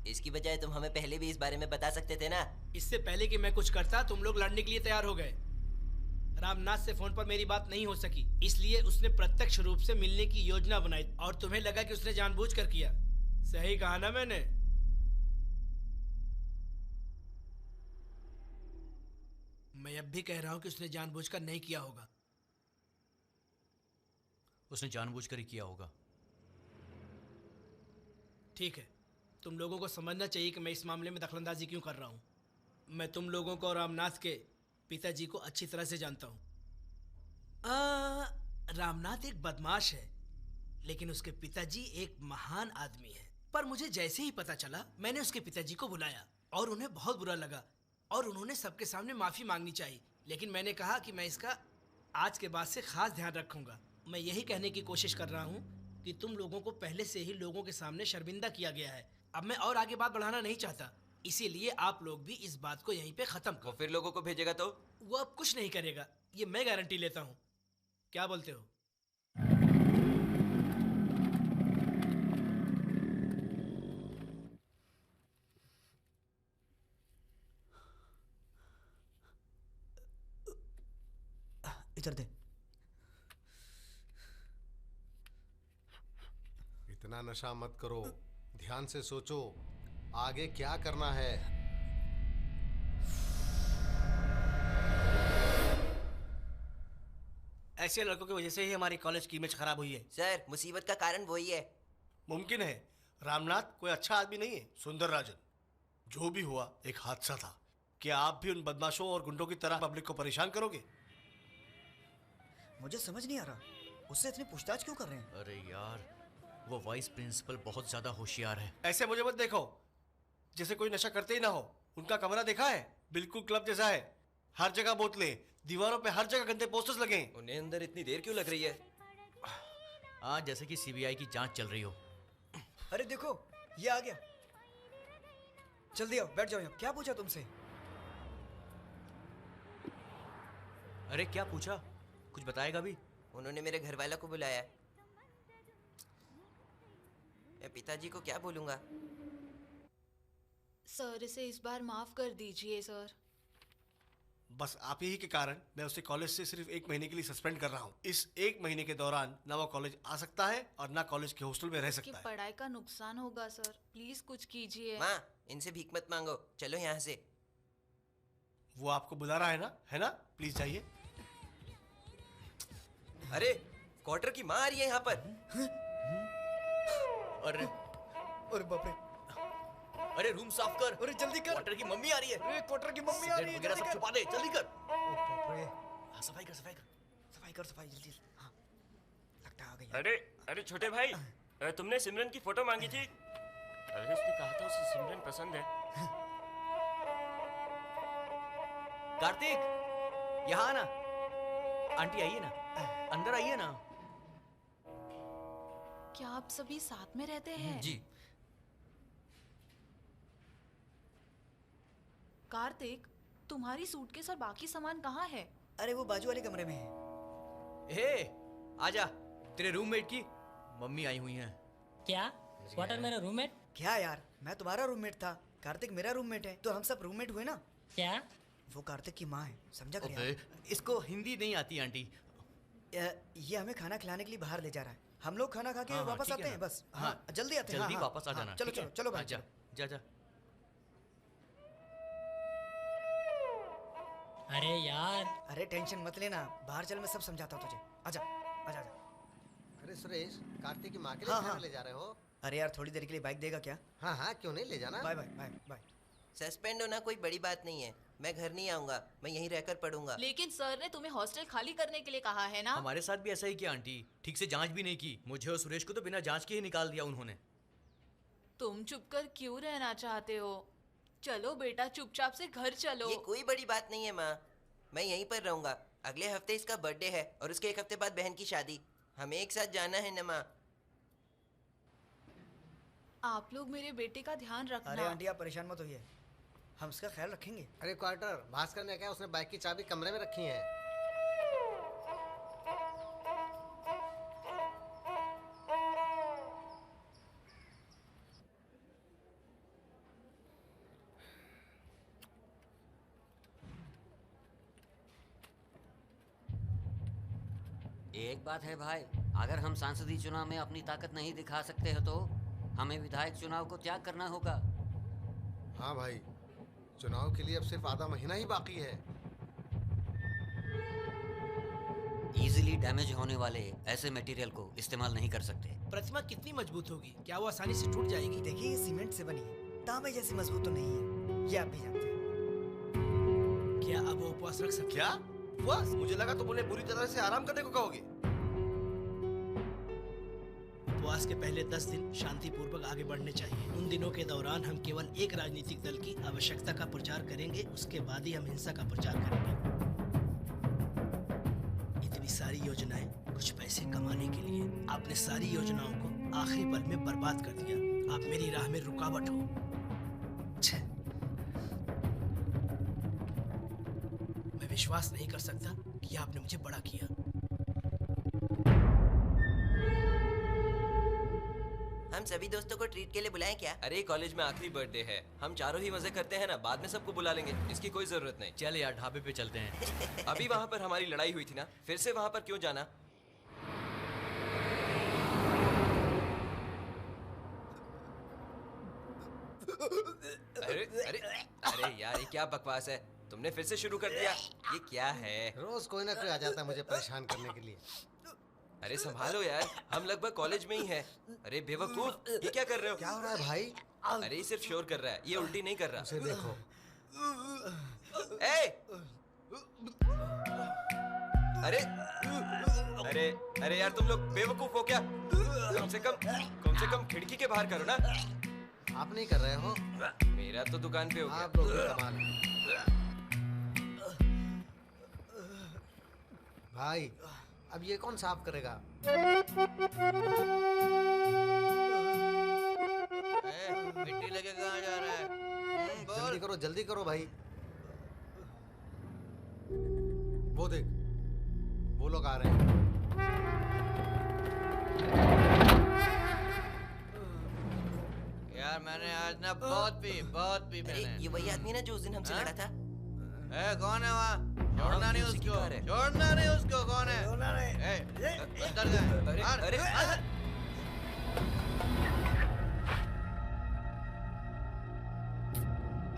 इसकी बजाय तुम हमें पहले भी इस बारे में बता सकते थे ना। इससे पहले कि मैं कुछ करता, तुम लोग लड़ने के लिए तैयार हो गए। रामनाथ से फोन पर मेरी बात नहीं हो सकी, इसलिए उसने प्रत्यक्ष रूप से मिलने की योजना बनाई और तुम्हें लगा कि उसने जानबूझकर किया। सही कहा ना मैंने? मैं अब भी कह रहा हूं कि उसने जानबूझकर नहीं किया होगा। उसने जानबूझकर ही किया होगा। ठीक है, तुम लोगों को समझना चाहिए कि मैं इस मामले में दखलंदाजी क्यों कर रहा हूं। मैं तुम लोगों को और रामनाथ के पिताजी को अच्छी तरह से जानता हूं। रामनाथ एक बदमाश है, लेकिन उसके पिताजी एक महान आदमी है। पर मुझे जैसे ही पता चला, मैंने उसके पिताजी को बुलाया और उन्हें बहुत बुरा लगा और उन्होंने सबके सामने माफी मांगनी चाहिए। लेकिन मैंने कहा कि मैं इसका आज के बाद से खास ध्यान रखूंगा। मैं यही कहने की कोशिश कर रहा हूं कि तुम लोगों को पहले से ही लोगों के सामने शर्मिंदा किया गया है। अब मैं और आगे बात बढ़ाना नहीं चाहता, इसीलिए आप लोग भी इस बात को यहीं पे खत्म करो। फिर लोगों को भेजेगा तो? वो अब कुछ नहीं करेगा, ये मैं गारंटी लेता हूँ। क्या बोलते हो? इधर दे। इतना नशा मत करो, ध्यान से सोचो आगे क्या करना है। ऐसे लड़कों की वजह से ही हमारी कॉलेज की इमेज खराब हुई है। सर, मुसीबत का कारण वही है। मुमकिन है रामनाथ कोई अच्छा आदमी नहीं है। सुंदर राजन, जो भी हुआ एक हादसा था। क्या आप भी उन बदमाशों और गुंडों की तरह पब्लिक को परेशान करोगे? मुझे समझ नहीं आ रहा, उससे इतनी पूछताछ क्यों कर रहे हैं? अरे यार, वो वाइस प्रिंसिपल बहुत ज्यादा होशियार है। ऐसे मुझे मत देखो जैसे कोई नशा करते ही ना हो। उनका कमरा देखा है? बिल्कुल क्लब जैसा है। हर जगह बोतलें, दीवारों पे हर जगह गंदे पोस्टर्स लगे हैं। उन्हें अंदर इतनी देर क्यों लग रही है? हाँ, जैसे कि सीबीआई की जांच चल रही हो। अरे देखो, ये आ गया। जल्दी आओ, बैठ जाओ यहाँ। क्या पूछा तुमसे? अरे क्या पूछा? कुछ बताएगा भी? उन्होंने मेरे घर वाला को बुलाया। मैं पिताजी को क्या बोलूंगा? सर, इसे इस बार माफ कर दीजिए सर। बस आप ही के कारण मैं उसे कॉलेज से सिर्फ 1 महीने के लिए सस्पेंड कर रहा हूँ। इस 1 महीने के दौरान ना वो कॉलेज आ सकता है और ना कॉलेज के हॉस्टल में रह कि सकता है। पढ़ाई का नुकसान होगा सर, प्लीज कुछ कीजिए। माँ, इनसे भीख मत मांगो, चलो यहाँ से। वो आपको बुला रहा है ना? है ना? प्लीज जाइए। अरे, क्वार्टर की माँ आ रही है यहाँ पर। अरे बाप रे। अरे रूम साफ कर। अरे जल्दी कर। क्वार्टर की मम्मी आ रही है। अरे क्वार्टर की मम्मी आ रही है, वगैरह जल्दी सब कर। छुपा दे, जल्दी कर। ओ बाप रे। हाँ, सफाई कर, सफाई कर। सफाई कर, सफाई जल्दी। हाँ, लगता है आ गई। अरे अरे छोटे भाई, तुमने सिमरन की फोटो मांगी थी। अरे उसने कहा था उसे सिमरन पसंद है। कार्तिक, यहाँ आना। आंटी आइए ना, अंदर आइए ना। क्या आप सभी साथ में रहते हैं? जी। कार्तिक, तुम्हारी सूटकेस और बाकी सामान कहाँ है? अरे वो बाजू वाले कमरे में है। हे, आजा। तेरे रूममेट की मम्मी आई हुई हैं। क्या? क्वार्टर मेरा रूममेट? क्या यार, मैं तुम्हारा रूममेट था, कार्तिक मेरा रूममेट है, तो हम सब रूममेट हुए ना। क्या? वो कार्तिक की माँ है, समझा कर अबे, यार। इसको हिंदी नहीं आती आंटी। ये हमें खाना खिलाने के लिए बाहर ले जा रहा है। हम लोग खाना खा के हाँ, वापस ठीक है आते हैं ना। बस। हाँ, जल्दी आते हैं। जल्दी हाँ, वापस आ हाँ, जाना। चलो ठीक है? चलो चलो भाई, हाँ, जा जा जा। अरे यार। अरे टेंशन मत लेना, बाहर चल, मैं सब समझाता हूँ तुझे। आजा आजा आजा। अरे सुरेश, कार्तिक की माँ के लिए हाँ, खाना हाँ। ले जा रहे हो? अरे यार थोड़ी देर के लिए बाइक देगा क्या? हाँ हाँ, क्यों नहीं, ले जाना। Bye bye bye bye. Suspend होना कोई बड़ी बात नहीं है। मैं घर नहीं आऊंगा, मैं यहीं रहकर पढ़ूंगा। लेकिन सर ने तुम्हें हॉस्टल खाली करने के लिए कहा है ना? हमारे साथ भी ऐसा ही किया आंटी। ठीक से जांच भी नहीं की। मुझे और सुरेश को तो बिना जांच के ही निकाल दिया उन्होंने। तुम चुपकर क्यों रहना चाहते हो? चलो बेटा, चुपचाप से घर चलो। ये कोई बड़ी बात नहीं है माँ, मैं यहीं पर रहूंगा। अगले हफ्ते इसका बर्थडे है और उसके 1 हफ्ते बाद बहन की शादी। हमें एक साथ जाना है ना माँ। आप लोग मेरे बेटे का ध्यान रखना। अरे आंटी आप परेशान मत होइए, हम उसका ख्याल रखेंगे। अरे क्वार्टर, भास्कर ने क्या, उसने बाइक की चाबी कमरे में रखी है। एक बात है भाई, अगर हम सांसदीय चुनाव में अपनी ताकत नहीं दिखा सकते हो तो हमें विधायक चुनाव को त्याग करना होगा। हाँ भाई, चुनाव के लिए अब सिर्फ आधा महीना ही बाकी है। इजीली डैमेज होने वाले ऐसे मटेरियल को इस्तेमाल नहीं कर सकते। प्रतिमा कितनी मजबूत होगी? क्या वो आसानी से टूट जाएगी? देखिए, ये सीमेंट से बनी है, तांबे जैसी मजबूत तो नहीं है, ये आप भी जानते हैं। क्या अब वो उपवास रख सकते? क्या उपवास? मुझे लगा तुम उन्हें पूरी तरह से आराम करने को कहोगे। उपवास के पहले 10 दिन शांतिपूर्वक आगे बढ़ने चाहिए। उन दिनों के दौरान हम केवल एक राजनीतिक दल की आवश्यकता का प्रचार करेंगे, उसके बाद ही हम हिंसा का प्रचार करेंगे। इतनी सारी योजनाएं कुछ पैसे कमाने के लिए, आपने सारी योजनाओं को आखिरी पल में बर्बाद कर दिया। आप मेरी राह में रुकावट हो। छे। मैं विश्वास नहीं कर सकता कि आपने मुझे बड़ा किया। हम सभी दोस्तों को ट्रीट के लिए बुलाएं क्या? अरे कॉलेज में आखिरी बर्थडे है, हम चारों ही मजे करते हैं ना, बाद में सबको बुला लेंगे, इसकी कोई जरूरत नहीं। चल यार, ढाबे पे चलते हैं। अभी वहाँ पर हमारी लड़ाई हुई थी ना, फिर से वहाँ पर क्यों जाना? अरे अरे अरे यार, ये क्या बकवास है? तुमने फिर से शुरू कर दिया। ये क्या है? रोज कोई ना कोई आ जाता है मुझे परेशान करने के लिए। अरे संभालो यार, हम लगभग कॉलेज में ही हैं। अरे बेवकूफ, ये क्या कर रहे हो? क्या हो रहा है भाई? अरे ये सिर्फ शोर कर रहा है, ये उल्टी नहीं कर रहा। उसे देखो। ए! अरे अरे अरे यार, तुम लोग बेवकूफ हो क्या? कम से कम खिड़की के बाहर करो ना। आप नहीं कर रहे हो? मेरा तो दुकान पे हो गया। आप लोग भी कमाल है। भाई अब ये कौन साफ करेगा? मिट्टी लेके कहाँ जा रहा है? जल्दी करो भाई। वो देख, वो लोग आ रहे हैं। यार मैंने आज ना बहुत पी मैंने। ये वही आदमी ना जो उस दिन हमसे लड़ा था। कौन है वहाँ? छोड़ना नहीं उसको, छोड़ना नहीं उसको। कौन है? अंदर जाए।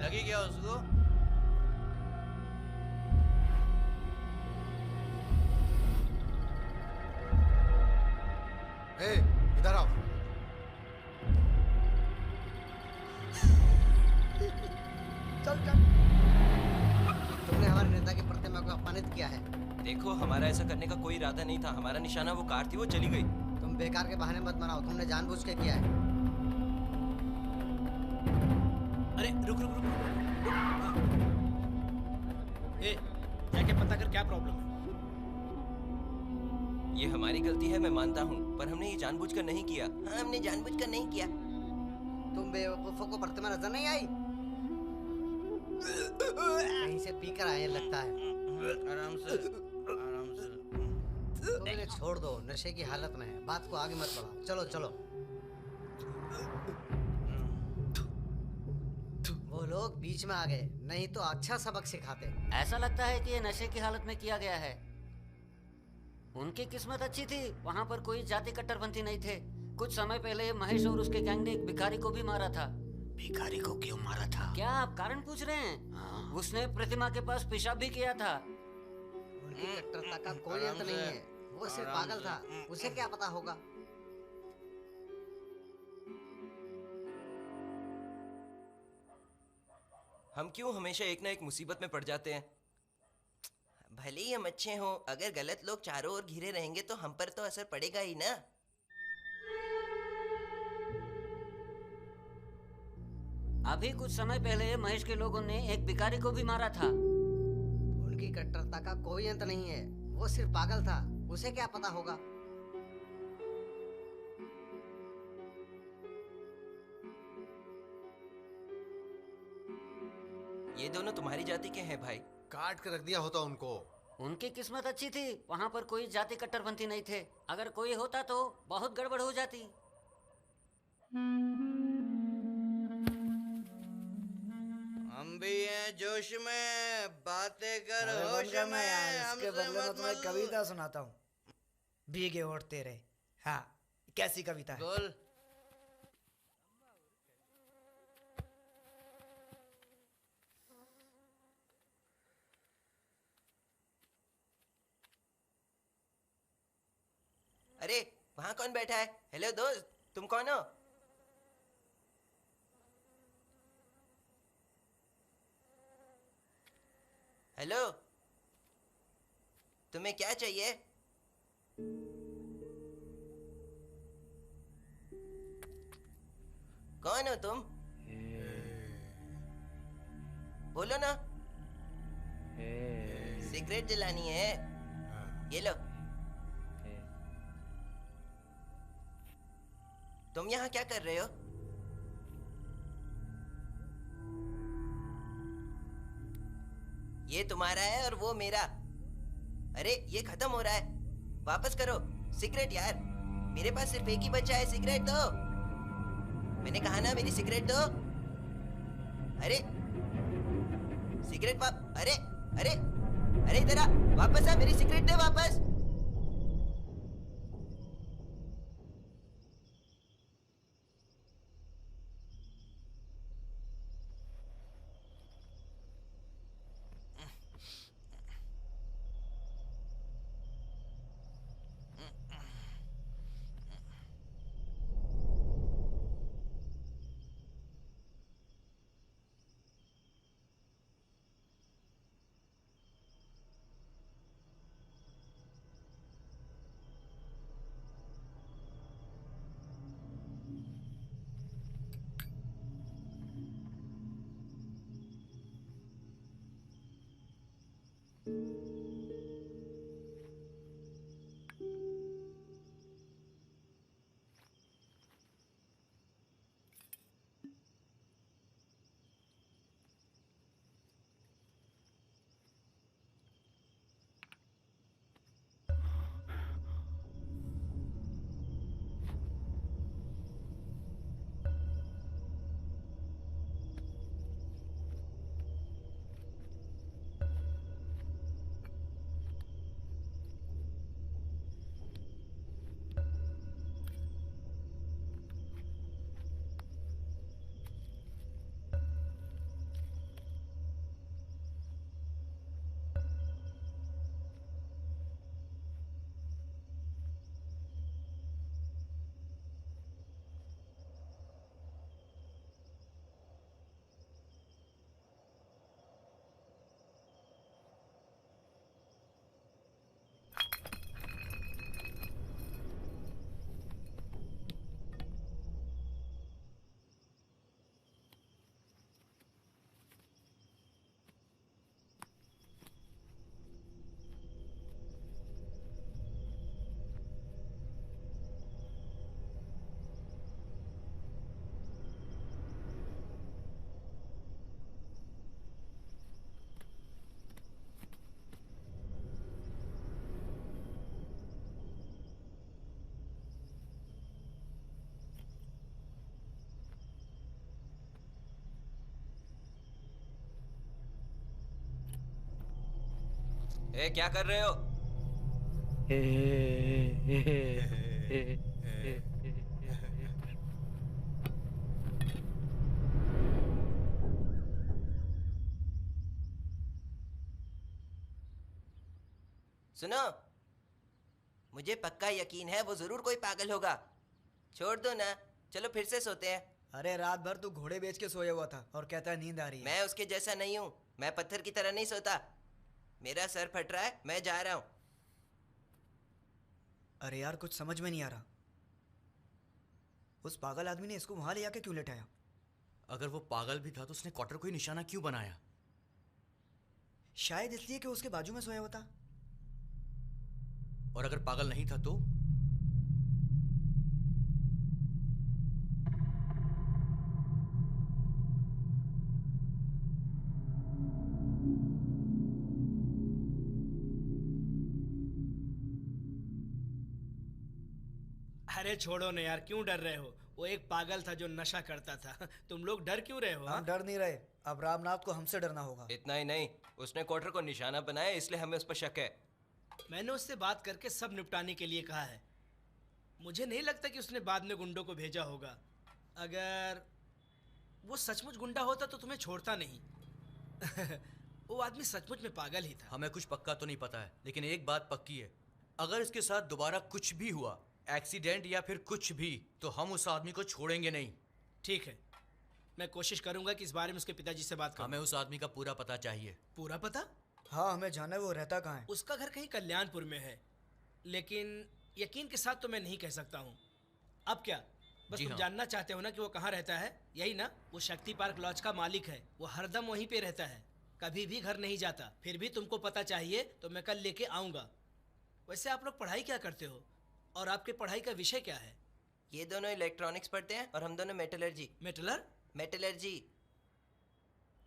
लगी क्या उसको? इधर आओ। चल तुमने हमारे नेता की प्रतिमा को अपमानित किया है। देखो, हमारा ऐसा करने का कोई इरादा नहीं था। हमारा निशाना वो कार थी, वो चली गई। तुम बेकार के बहाने मत बनाओ, तुमने जानबूझ के किया है। अरे रुक रुक रुक, रुक। ए, जाके पता कर क्या प्रॉब्लम है। ये हमारी गलती है, मैं मानता हूँ, पर हमने ये जानबूझकर नहीं किया। हाँ, हमने जानबूझकर नहीं किया। तुम बेवकूफों को प्रतिमा नजर नहीं आई? कहीं से पीकर आए लगता है। आराम से। तुम इन्हें छोड़ दो, नशे की हालत में है। बात को आगे मत बढ़ाओ। चलो चलो। वो लोग बीच में आ गए, नहीं तो अच्छा सबक सिखाते। ऐसा लगता है कि ये नशे की हालत में किया गया है। उनकी किस्मत अच्छी थी, वहाँ पर कोई जाति कट्टरपंथी नहीं थे। कुछ समय पहले महेश और उसके गैंग ने एक भिखारी को भी मारा था। भिखारी को क्यों मारा था? क्या आप कारण पूछ रहे हैं? उसने प्रतिमा के पास पेशाब भी किया था। उनकी कट्टरता का कोई अंत नहीं है। वो सिर्फ पागल था, उसे क्या पता होगा। हम क्यों हमेशा एक ना एक मुसीबत में पड़ जाते हैं? भले ही हम अच्छे हों, अगर गलत लोग चारों ओर घिरे रहेंगे तो हम पर तो असर पड़ेगा ही ना। अभी कुछ समय पहले महेश के लोगों ने एक भिखारी को भी मारा था। उनकी कट्टरता का कोई अंत नहीं है। वो सिर्फ पागल था, उसे क्या पता होगा। ये दोनों तुम्हारी जाति के हैं भाई। काट के रख दिया होता उनको। उनकी किस्मत अच्छी थी, वहाँ पर कोई जाति कट्टरपंथी नहीं थे। अगर कोई होता तो बहुत गड़बड़ हो जाती। हम भी हैं जोश में, बातें कर होश में। इसके हमसे बदले में मत तुम्हें मत कविता सुनाता हूँ। भीगे होठ तेरे। हाँ, कैसी कविता है? बोल। अरे वहाँ कौन बैठा है? हेलो दोस्त, तुम कौन हो? हेलो, तुम्हें क्या चाहिए? कौन हो तुम? बोलो ना। सिगरेट जलानी है? ये लो। तुम यहाँ क्या कर रहे हो? ये तुम्हारा है और वो मेरा। अरे ये खत्म हो रहा है, वापस करो सिगरेट यार। मेरे पास सिर्फ एक ही बचा है, सिगरेट दो। मैंने कहा ना मेरी सिगरेट दो। अरे सिगरेट अरे अरे अरे इधर आ, वापस आ, मेरी सिगरेट दे वापस। ए, क्या कर रहे हो? सुनो, मुझे पक्का यकीन है वो जरूर कोई पागल होगा। छोड़ दो ना, चलो फिर से सोते हैं। अरे रात भर तू घोड़े बेच के सोया हुआ था और कहता है नींद आ रही है। मैं उसके जैसा नहीं हूँ, मैं पत्थर की तरह नहीं सोता। मेरा सर फट रहा है, मैं जा रहा हूँ। अरे यार कुछ समझ में नहीं आ रहा, उस पागल आदमी ने इसको वहां ले आके क्यों लेटाया? अगर वो पागल भी था तो उसने क्वार्टर को ही निशाना क्यों बनाया? शायद इसलिए कि उसके बाजू में सोया हुआ था। और अगर पागल नहीं था तो? अरे छोड़ो ना यार, क्यों डर रहे हो? वो एक पागल था जो नशा करता था। तुम लोग डर क्यों रहे हो? हम डर नहीं रहे, अब रामनाथ को हमसे डरना होगा। इतना ही नहीं, उसने क्वार्टर को निशाना बनाया, इसलिए हमें उस पर शक है। मैंने उससे बात करके सब निपटाने के लिए कहा है। मुझे नहीं लगता कि उसने बाद में गुंडों को भेजा होगा। अगर वो सचमुच गुंडा होता तो तुम्हें छोड़ता नहीं। वो आदमी सचमुच में पागल ही था। हमें कुछ पक्का तो नहीं पता है, लेकिन एक बात पक्की है, अगर इसके साथ दोबारा कुछ भी हुआ, एक्सीडेंट या फिर कुछ भी, तो हम उस आदमी को छोड़ेंगे नहीं। ठीक है, मैं कोशिश करूंगा कि इस बारे में उसके पिताजी से बात करूं। हमें उस आदमी का पूरा पता चाहिए। पूरा पता? हाँ, हमें जाना है वो रहता कहाँ है। उसका घर कहीं कल्याणपुर में है, लेकिन यकीन के साथ तो मैं नहीं कह सकता हूँ। अब क्या, बस जी तुम हाँ। जानना चाहते हो ना कि वो कहाँ रहता है, यही ना? वो शक्ति पार्क लॉज का मालिक है, वो हरदम वहीं पे रहता है, कभी भी घर नहीं जाता। फिर भी तुमको पता चाहिए तो मैं कल लेके आऊँगा। वैसे आप लोग पढ़ाई क्या करते हो और आपके पढ़ाई का विषय क्या है? ये दोनों इलेक्ट्रॉनिक्स पढ़ते हैं और हम दोनों मेटलर्जी। मेटलर्जी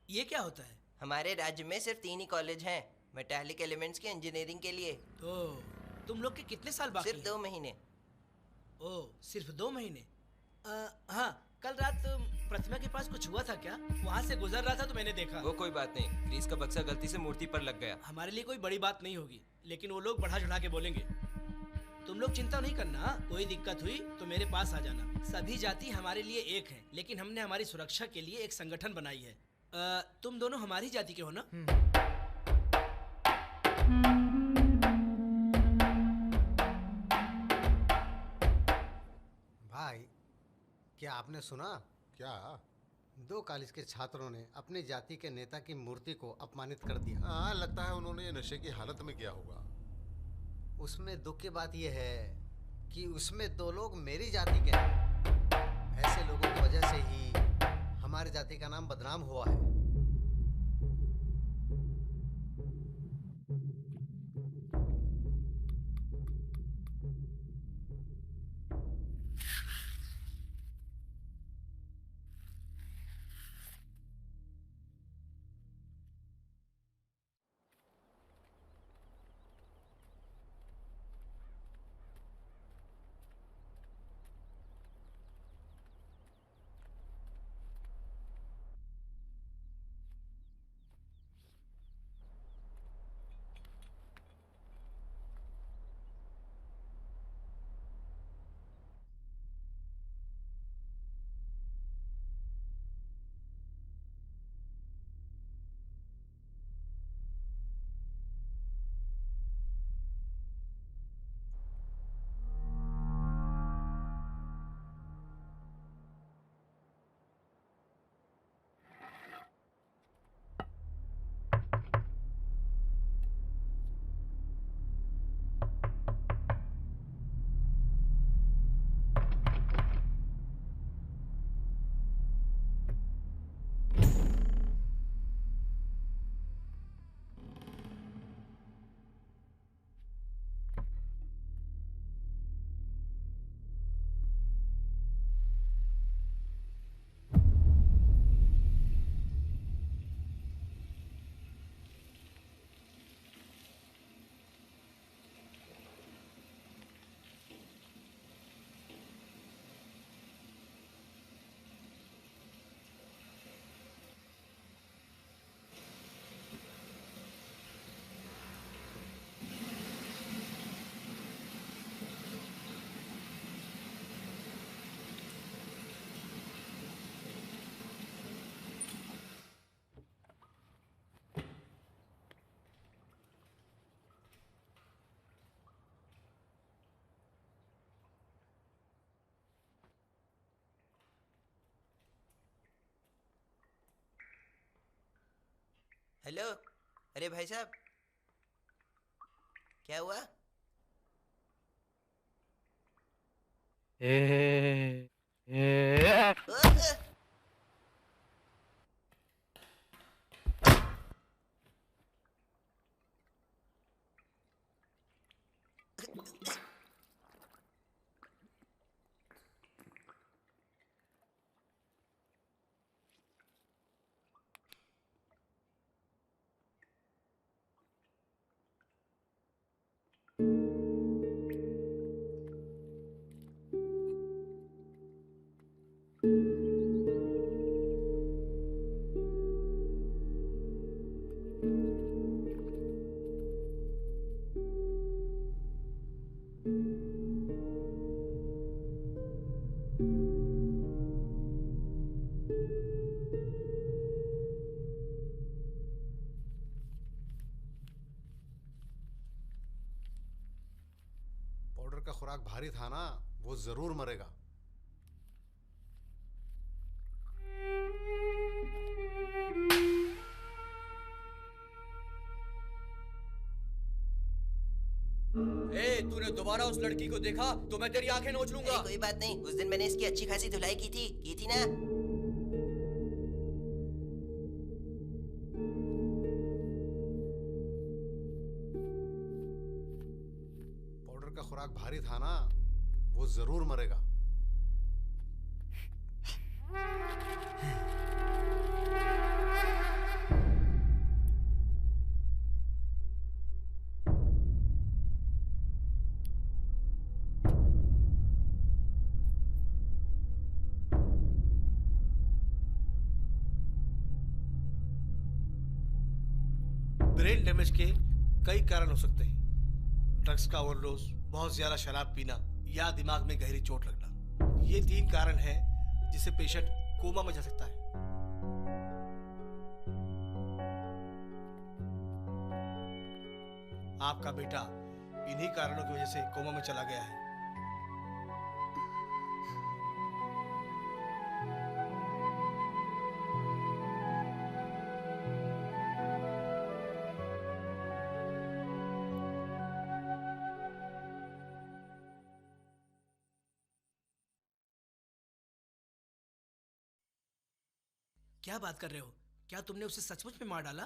ये क्या होता है? हमारे राज्य में सिर्फ 3 ही कॉलेज हैं मेटालिक एलिमेंट्स की इंजीनियरिंग के लिए। तो तुम लोग के कितने साल बाकी सिर्फ 2 महीने। ओह, सिर्फ 2 महीने? हाँ, कल रात प्रतिमा के पास कुछ हुआ था क्या? वहाँ से गुजर रहा था तो मैंने देखा। वो कोई बात नहीं, ग्रीस का बक्सा गलती से मूर्ति पर लग गया। हमारे लिए कोई बड़ी बात नहीं होगी, लेकिन वो लोग बढ़ा चढ़ा के बोलेंगे। तुम लोग चिंता नहीं करना, कोई दिक्कत हुई तो मेरे पास आ जाना। सभी जाति हमारे लिए एक है, लेकिन हमने हमारी सुरक्षा के लिए एक संगठन बनाई है। तुम दोनों हमारी जाति के हो ना? भाई, क्या आपने सुना? क्या? 2 कॉलेज के छात्रों ने अपनी जाति के नेता की मूर्ति को अपमानित कर दिया। हाँ, लगता है उन्होंने नशे की हालत में किया होगा। उसमें दुख की बात यह है कि उसमें 2 लोग मेरी जाति के हैं। ऐसे लोगों की वजह से ही हमारी जाति का नाम बदनाम हुआ है। हेलो, अरे भाई साहब, क्या हुआ? पाउडर का खुराक भारी था ना, वो जरूर मरेगा। तूने दोबारा उस लड़की को देखा तो मैं तेरी आंखें नोच लूंगा। कोई बात नहीं, उस दिन मैंने इसकी अच्छी खासी धुलाई की थी ना। पाउडर का खुराक भारी था ना, वो जरूर मरेगा। ब्रेन डैमेज के कई कारण हो सकते हैं। ड्रग्स का ओवरडोज, बहुत ज्यादा शराब पीना या दिमाग में गहरी चोट लगना, ये 3 कारण हैं जिससे पेशेंट कोमा में जा सकता है। आपका बेटा इन्हीं कारणों की वजह से कोमा में चला गया है। क्या बात कर रहे हो? क्या तुमने उसे सचमुच में मार डाला?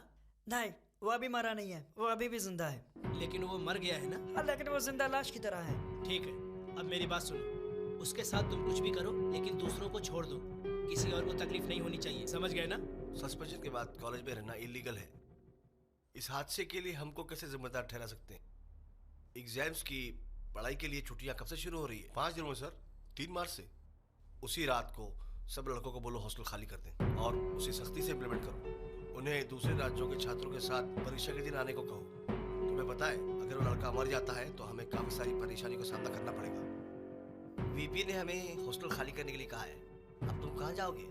नहीं, वो अभी मरा नहीं है, वो अभी भी जिंदा है। लेकिन वो मर गया है ना? हाँ, लेकिन वो जिंदा लाश की तरह है। ठीक है, अब मेरी बात सुनो। उसके साथ तुम कुछ भी करो, लेकिन दूसरों को छोड़ दो। किसी और को तकलीफ नहीं होनी चाहिए, समझ गए ना? सस्पेंशन के बाद कॉलेज में रहना इलीगल है। इस हादसे के लिए हमको कैसे जिम्मेदार ठहरा सकते हैं? एग्जाम्स की पढ़ाई के लिए छुट्टियां कब से शुरू हो रही है? 5 दिनों में सर, 3 मार्च से। उसी रात को सब लड़कों को बोलो हॉस्टल खाली कर दें और उसे सख्ती से इम्प्लीमेंट करो। उन्हें दूसरे राज्यों के छात्रों के साथ परीक्षा के दिन आने को कहो। तुम्हें पता है, अगर वो लड़का मर जाता है तो हमें काफी सारी परेशानी का सामना करना पड़ेगा। वीपी ने हमें हॉस्टल खाली करने के लिए कहा है। अब तुम कहाँ जाओगे?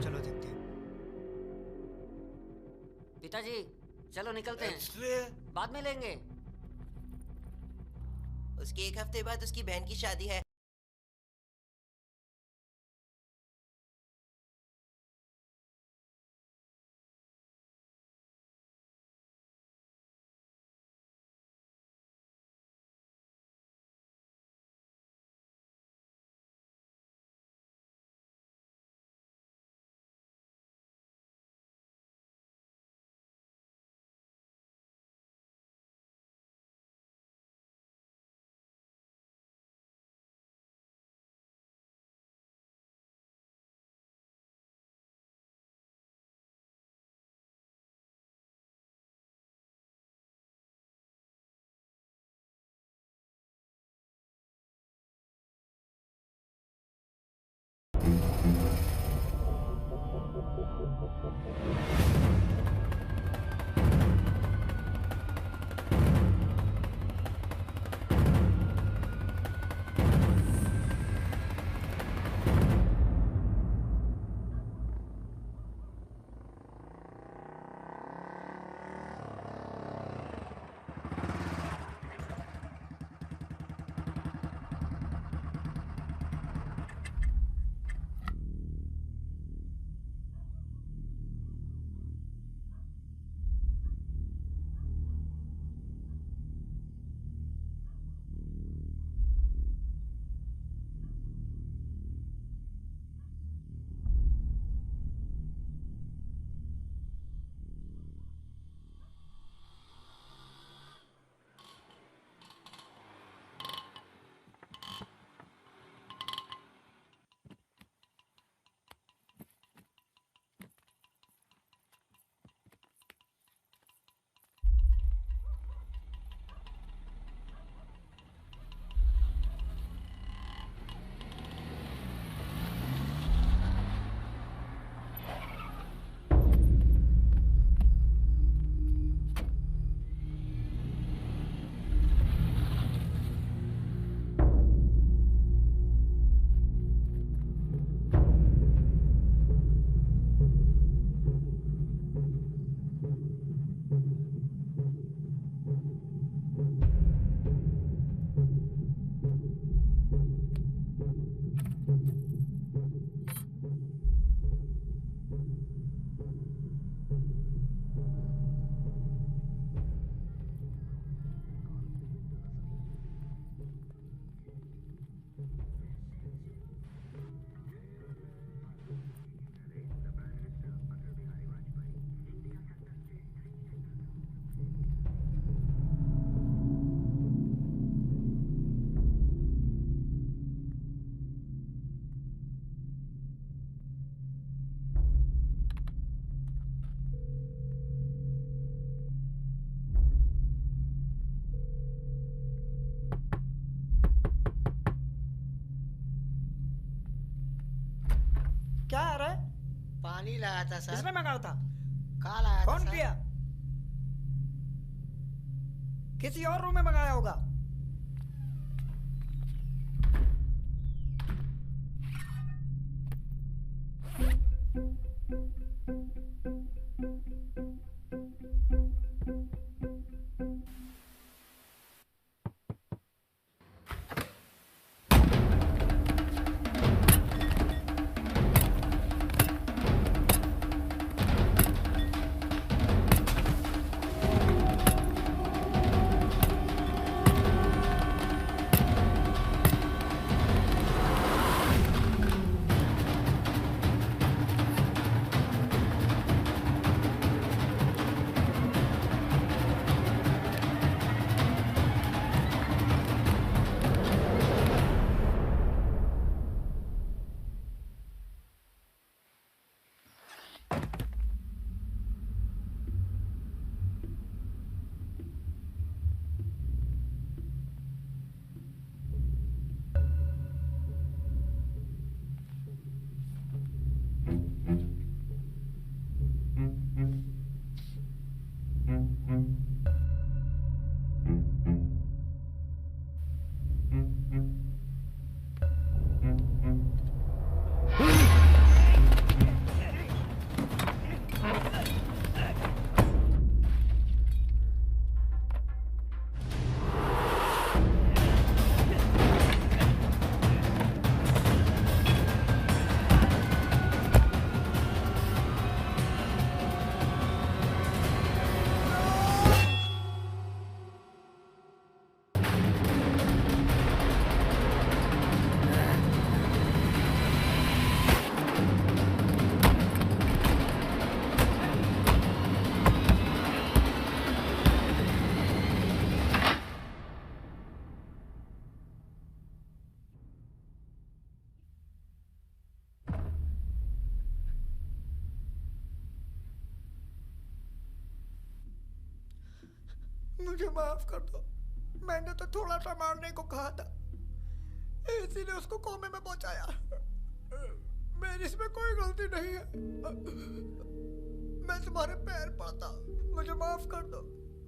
चलो देखते हैं। पिताजी चलो निकलते हैं, बाद में लेंगे। उसके 1 हफ्ते बाद उसकी बहन की शादी है। क्या आ रहा है? पानी लाया था सर। किसने मंगाया था? कहाँ लाया था कौन सर? किया? किसी और रूम में मंगाया होगा। मुझे माफ कर दो, मैंने तो थोड़ा सा मारने को कहा था, इसीलिए उसको कोमे में पहुंचाया। मेरी इसमें कोई गलती नहीं है। मैं तुम्हारे पैर पड़ता हूं, मुझे माफ कर दो,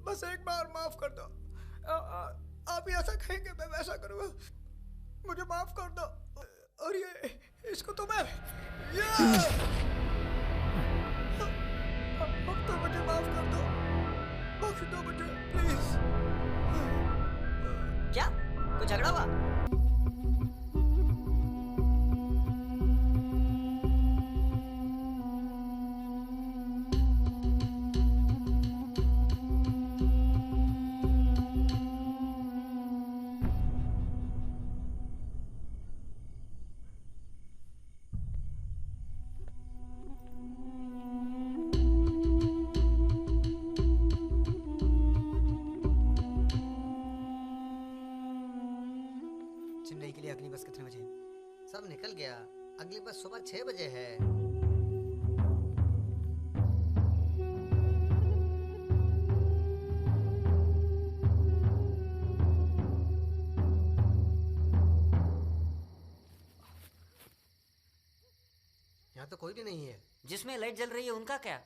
बस एक बार माफ कर दो। आप ऐसा कहेंगे मैं वैसा करूँगा, मुझे माफ कर दो। और ये इसको तो मैं अब तो मुझे माफ कर दो, बख्श दो मुझे प्लीज। क्या कोई झगड़ा हुआ? चेन्नई के लिए अगली बस कितने बजे? सब निकल गया, अगली बस सुबह 6 बजे है। यहाँ तो कोई भी नहीं है। जिसमें लाइट जल रही है उनका क्या?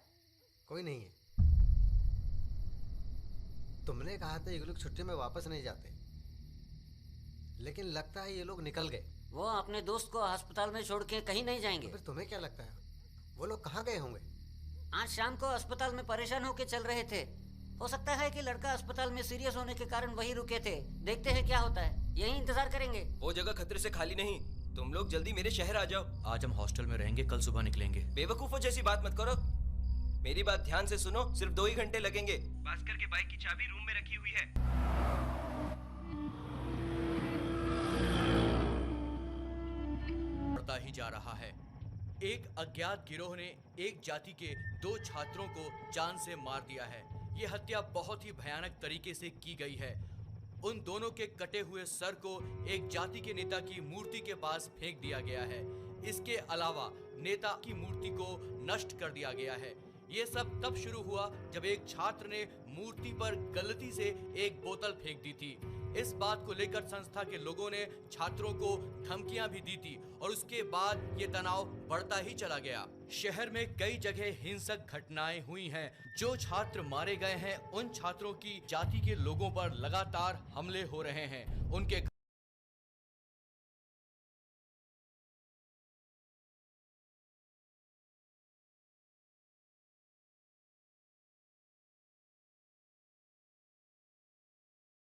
कोई नहीं है। तुमने कहा था ये लोग छुट्टी में वापस नहीं जाते, लेकिन लगता है ये लोग निकल गए। वो अपने दोस्त को अस्पताल में छोड़ के कहीं नहीं जाएंगे। तो फिर तुम्हें क्या लगता है वो लोग कहाँ गए होंगे? आज शाम को अस्पताल में परेशान होकर चल रहे थे। हो सकता है कि लड़का अस्पताल में सीरियस होने के कारण वहीं रुके थे। देखते हैं क्या होता है, यहीं इंतजार करेंगे। वो जगह खतरे से खाली नहीं, तुम लोग जल्दी मेरे शहर आ जाओ। आज हम हॉस्टल में रहेंगे, कल सुबह निकलेंगे। बेवकूफों जैसी बात मत करो, मेरी बात ध्यान से सुनो। सिर्फ 2 ही घंटे लगेंगे। भास्कर के बाइक की चाबी रूम में रखी हुई है। बढ़ता ही जा रहा है। एक अज्ञात गिरोह ने एक जाति के 2 छात्रों को जान से मार दिया है। ये हत्या बहुत ही भयानक तरीके से की गई है। उन दोनों के कटे हुए सर को एक जाति के नेता की मूर्ति के पास फेंक दिया गया है। इसके अलावा नेता की मूर्ति को नष्ट कर दिया गया है। ये सब तब शुरू हुआ जब एक छात्र ने मूर्ति पर गलती से एक बोतल फेंक दी थी। इस बात को लेकर संस्था के लोगों ने छात्रों को धमकियां भी दी थी और उसके बाद ये तनाव बढ़ता ही चला गया। शहर में कई जगह हिंसक घटनाएं हुई हैं। जो छात्र मारे गए हैं, उन छात्रों की जाति के लोगों पर लगातार हमले हो रहे हैं। उनके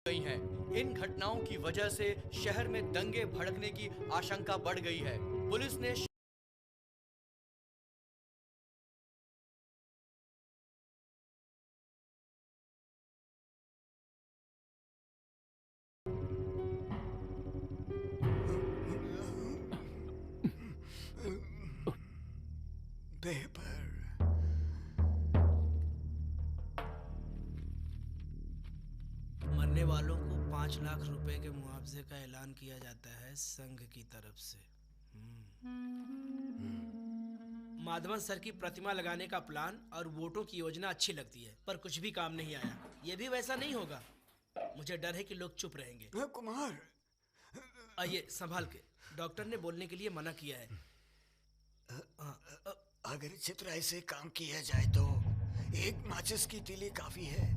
गई हैं। इन घटनाओं की वजह से शहर में दंगे भड़कने की आशंका बढ़ गई है। पुलिस ने देह पर मरने वालों को 5 लाख रुपए के मुआवजे का ऐलान किया जाता है संघ की तरफ से। माधवन सर की प्रतिमा लगाने का प्लान और वोटों की योजना अच्छी लगती है, पर कुछ भी काम नहीं आया। ये भी वैसा नहीं होगा। मुझे डर है कि लोग चुप रहेंगे। कुमार, आइए संभाल के। डॉक्टर ने बोलने के लिए मना किया है। अगर चित्राई से काम किया जाए तो एक माचिस की तीली काफी है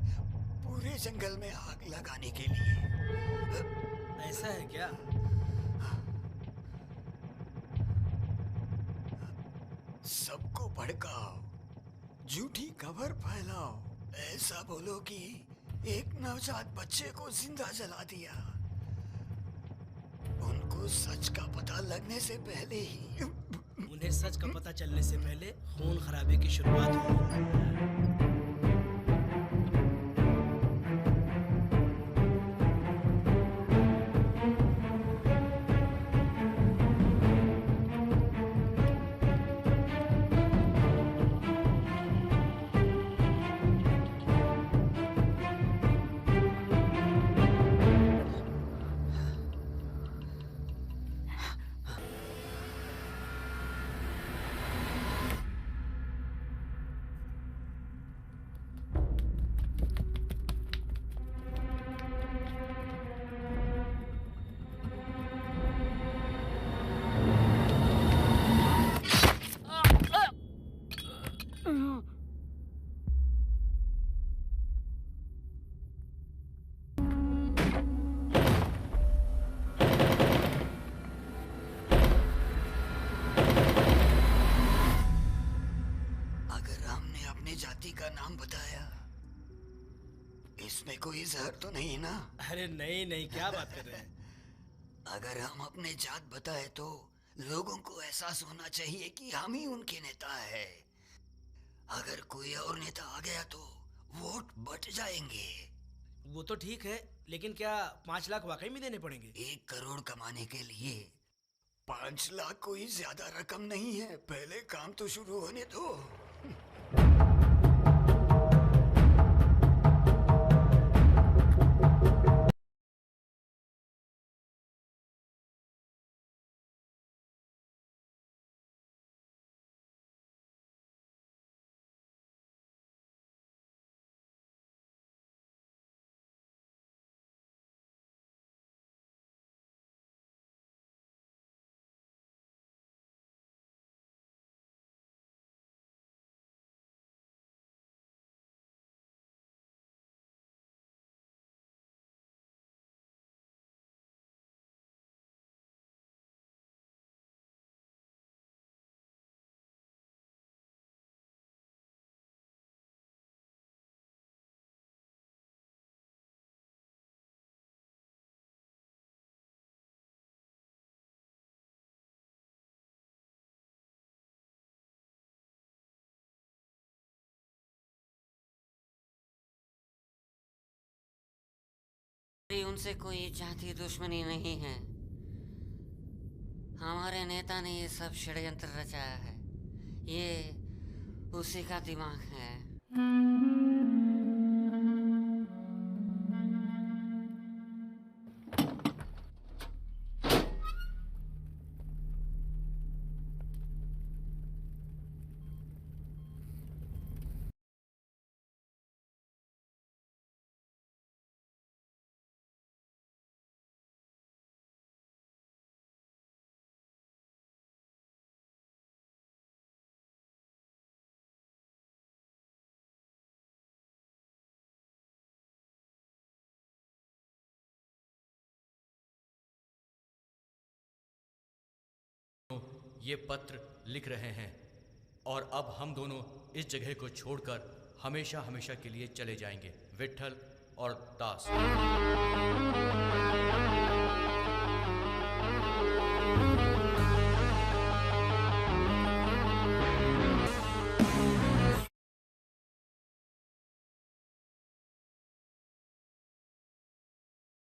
पूरे जंगल में आग लगाने के लिए। ऐसा है क्या? सबको भड़काओ, झूठी खबर फैलाओ, ऐसा बोलो कि एक नवजात बच्चे को जिंदा जला दिया। उनको सच का पता लगने से पहले ही उन्हें सच का पता चलने से पहले खून खराबे की शुरुआत हुई। का नाम बताया, इसमें कोई जहर तो नहीं ना? अरे नहीं नहीं, क्या बात कर रहे हैं? अगर हम अपने जात बताए तो लोगों को एहसास होना चाहिए कि हम ही उनके नेता है। अगर कोई और नेता आ गया तो वोट बट जाएंगे। वो तो ठीक है, लेकिन क्या 5 लाख वाकई में देने पड़ेंगे? 1 करोड़ कमाने के लिए 5 लाख कोई ज्यादा रकम नहीं है। पहले काम तो शुरू होने दो। उनसे कोई जाति दुश्मनी नहीं है। हमारे नेता ने ये सब षड्यंत्र रचाया है। ये उसी का दिमाग है। ये पत्र लिख रहे हैं और अब हम दोनों इस जगह को छोड़कर हमेशा हमेशा के लिए चले जाएंगे। विट्ठल और दास।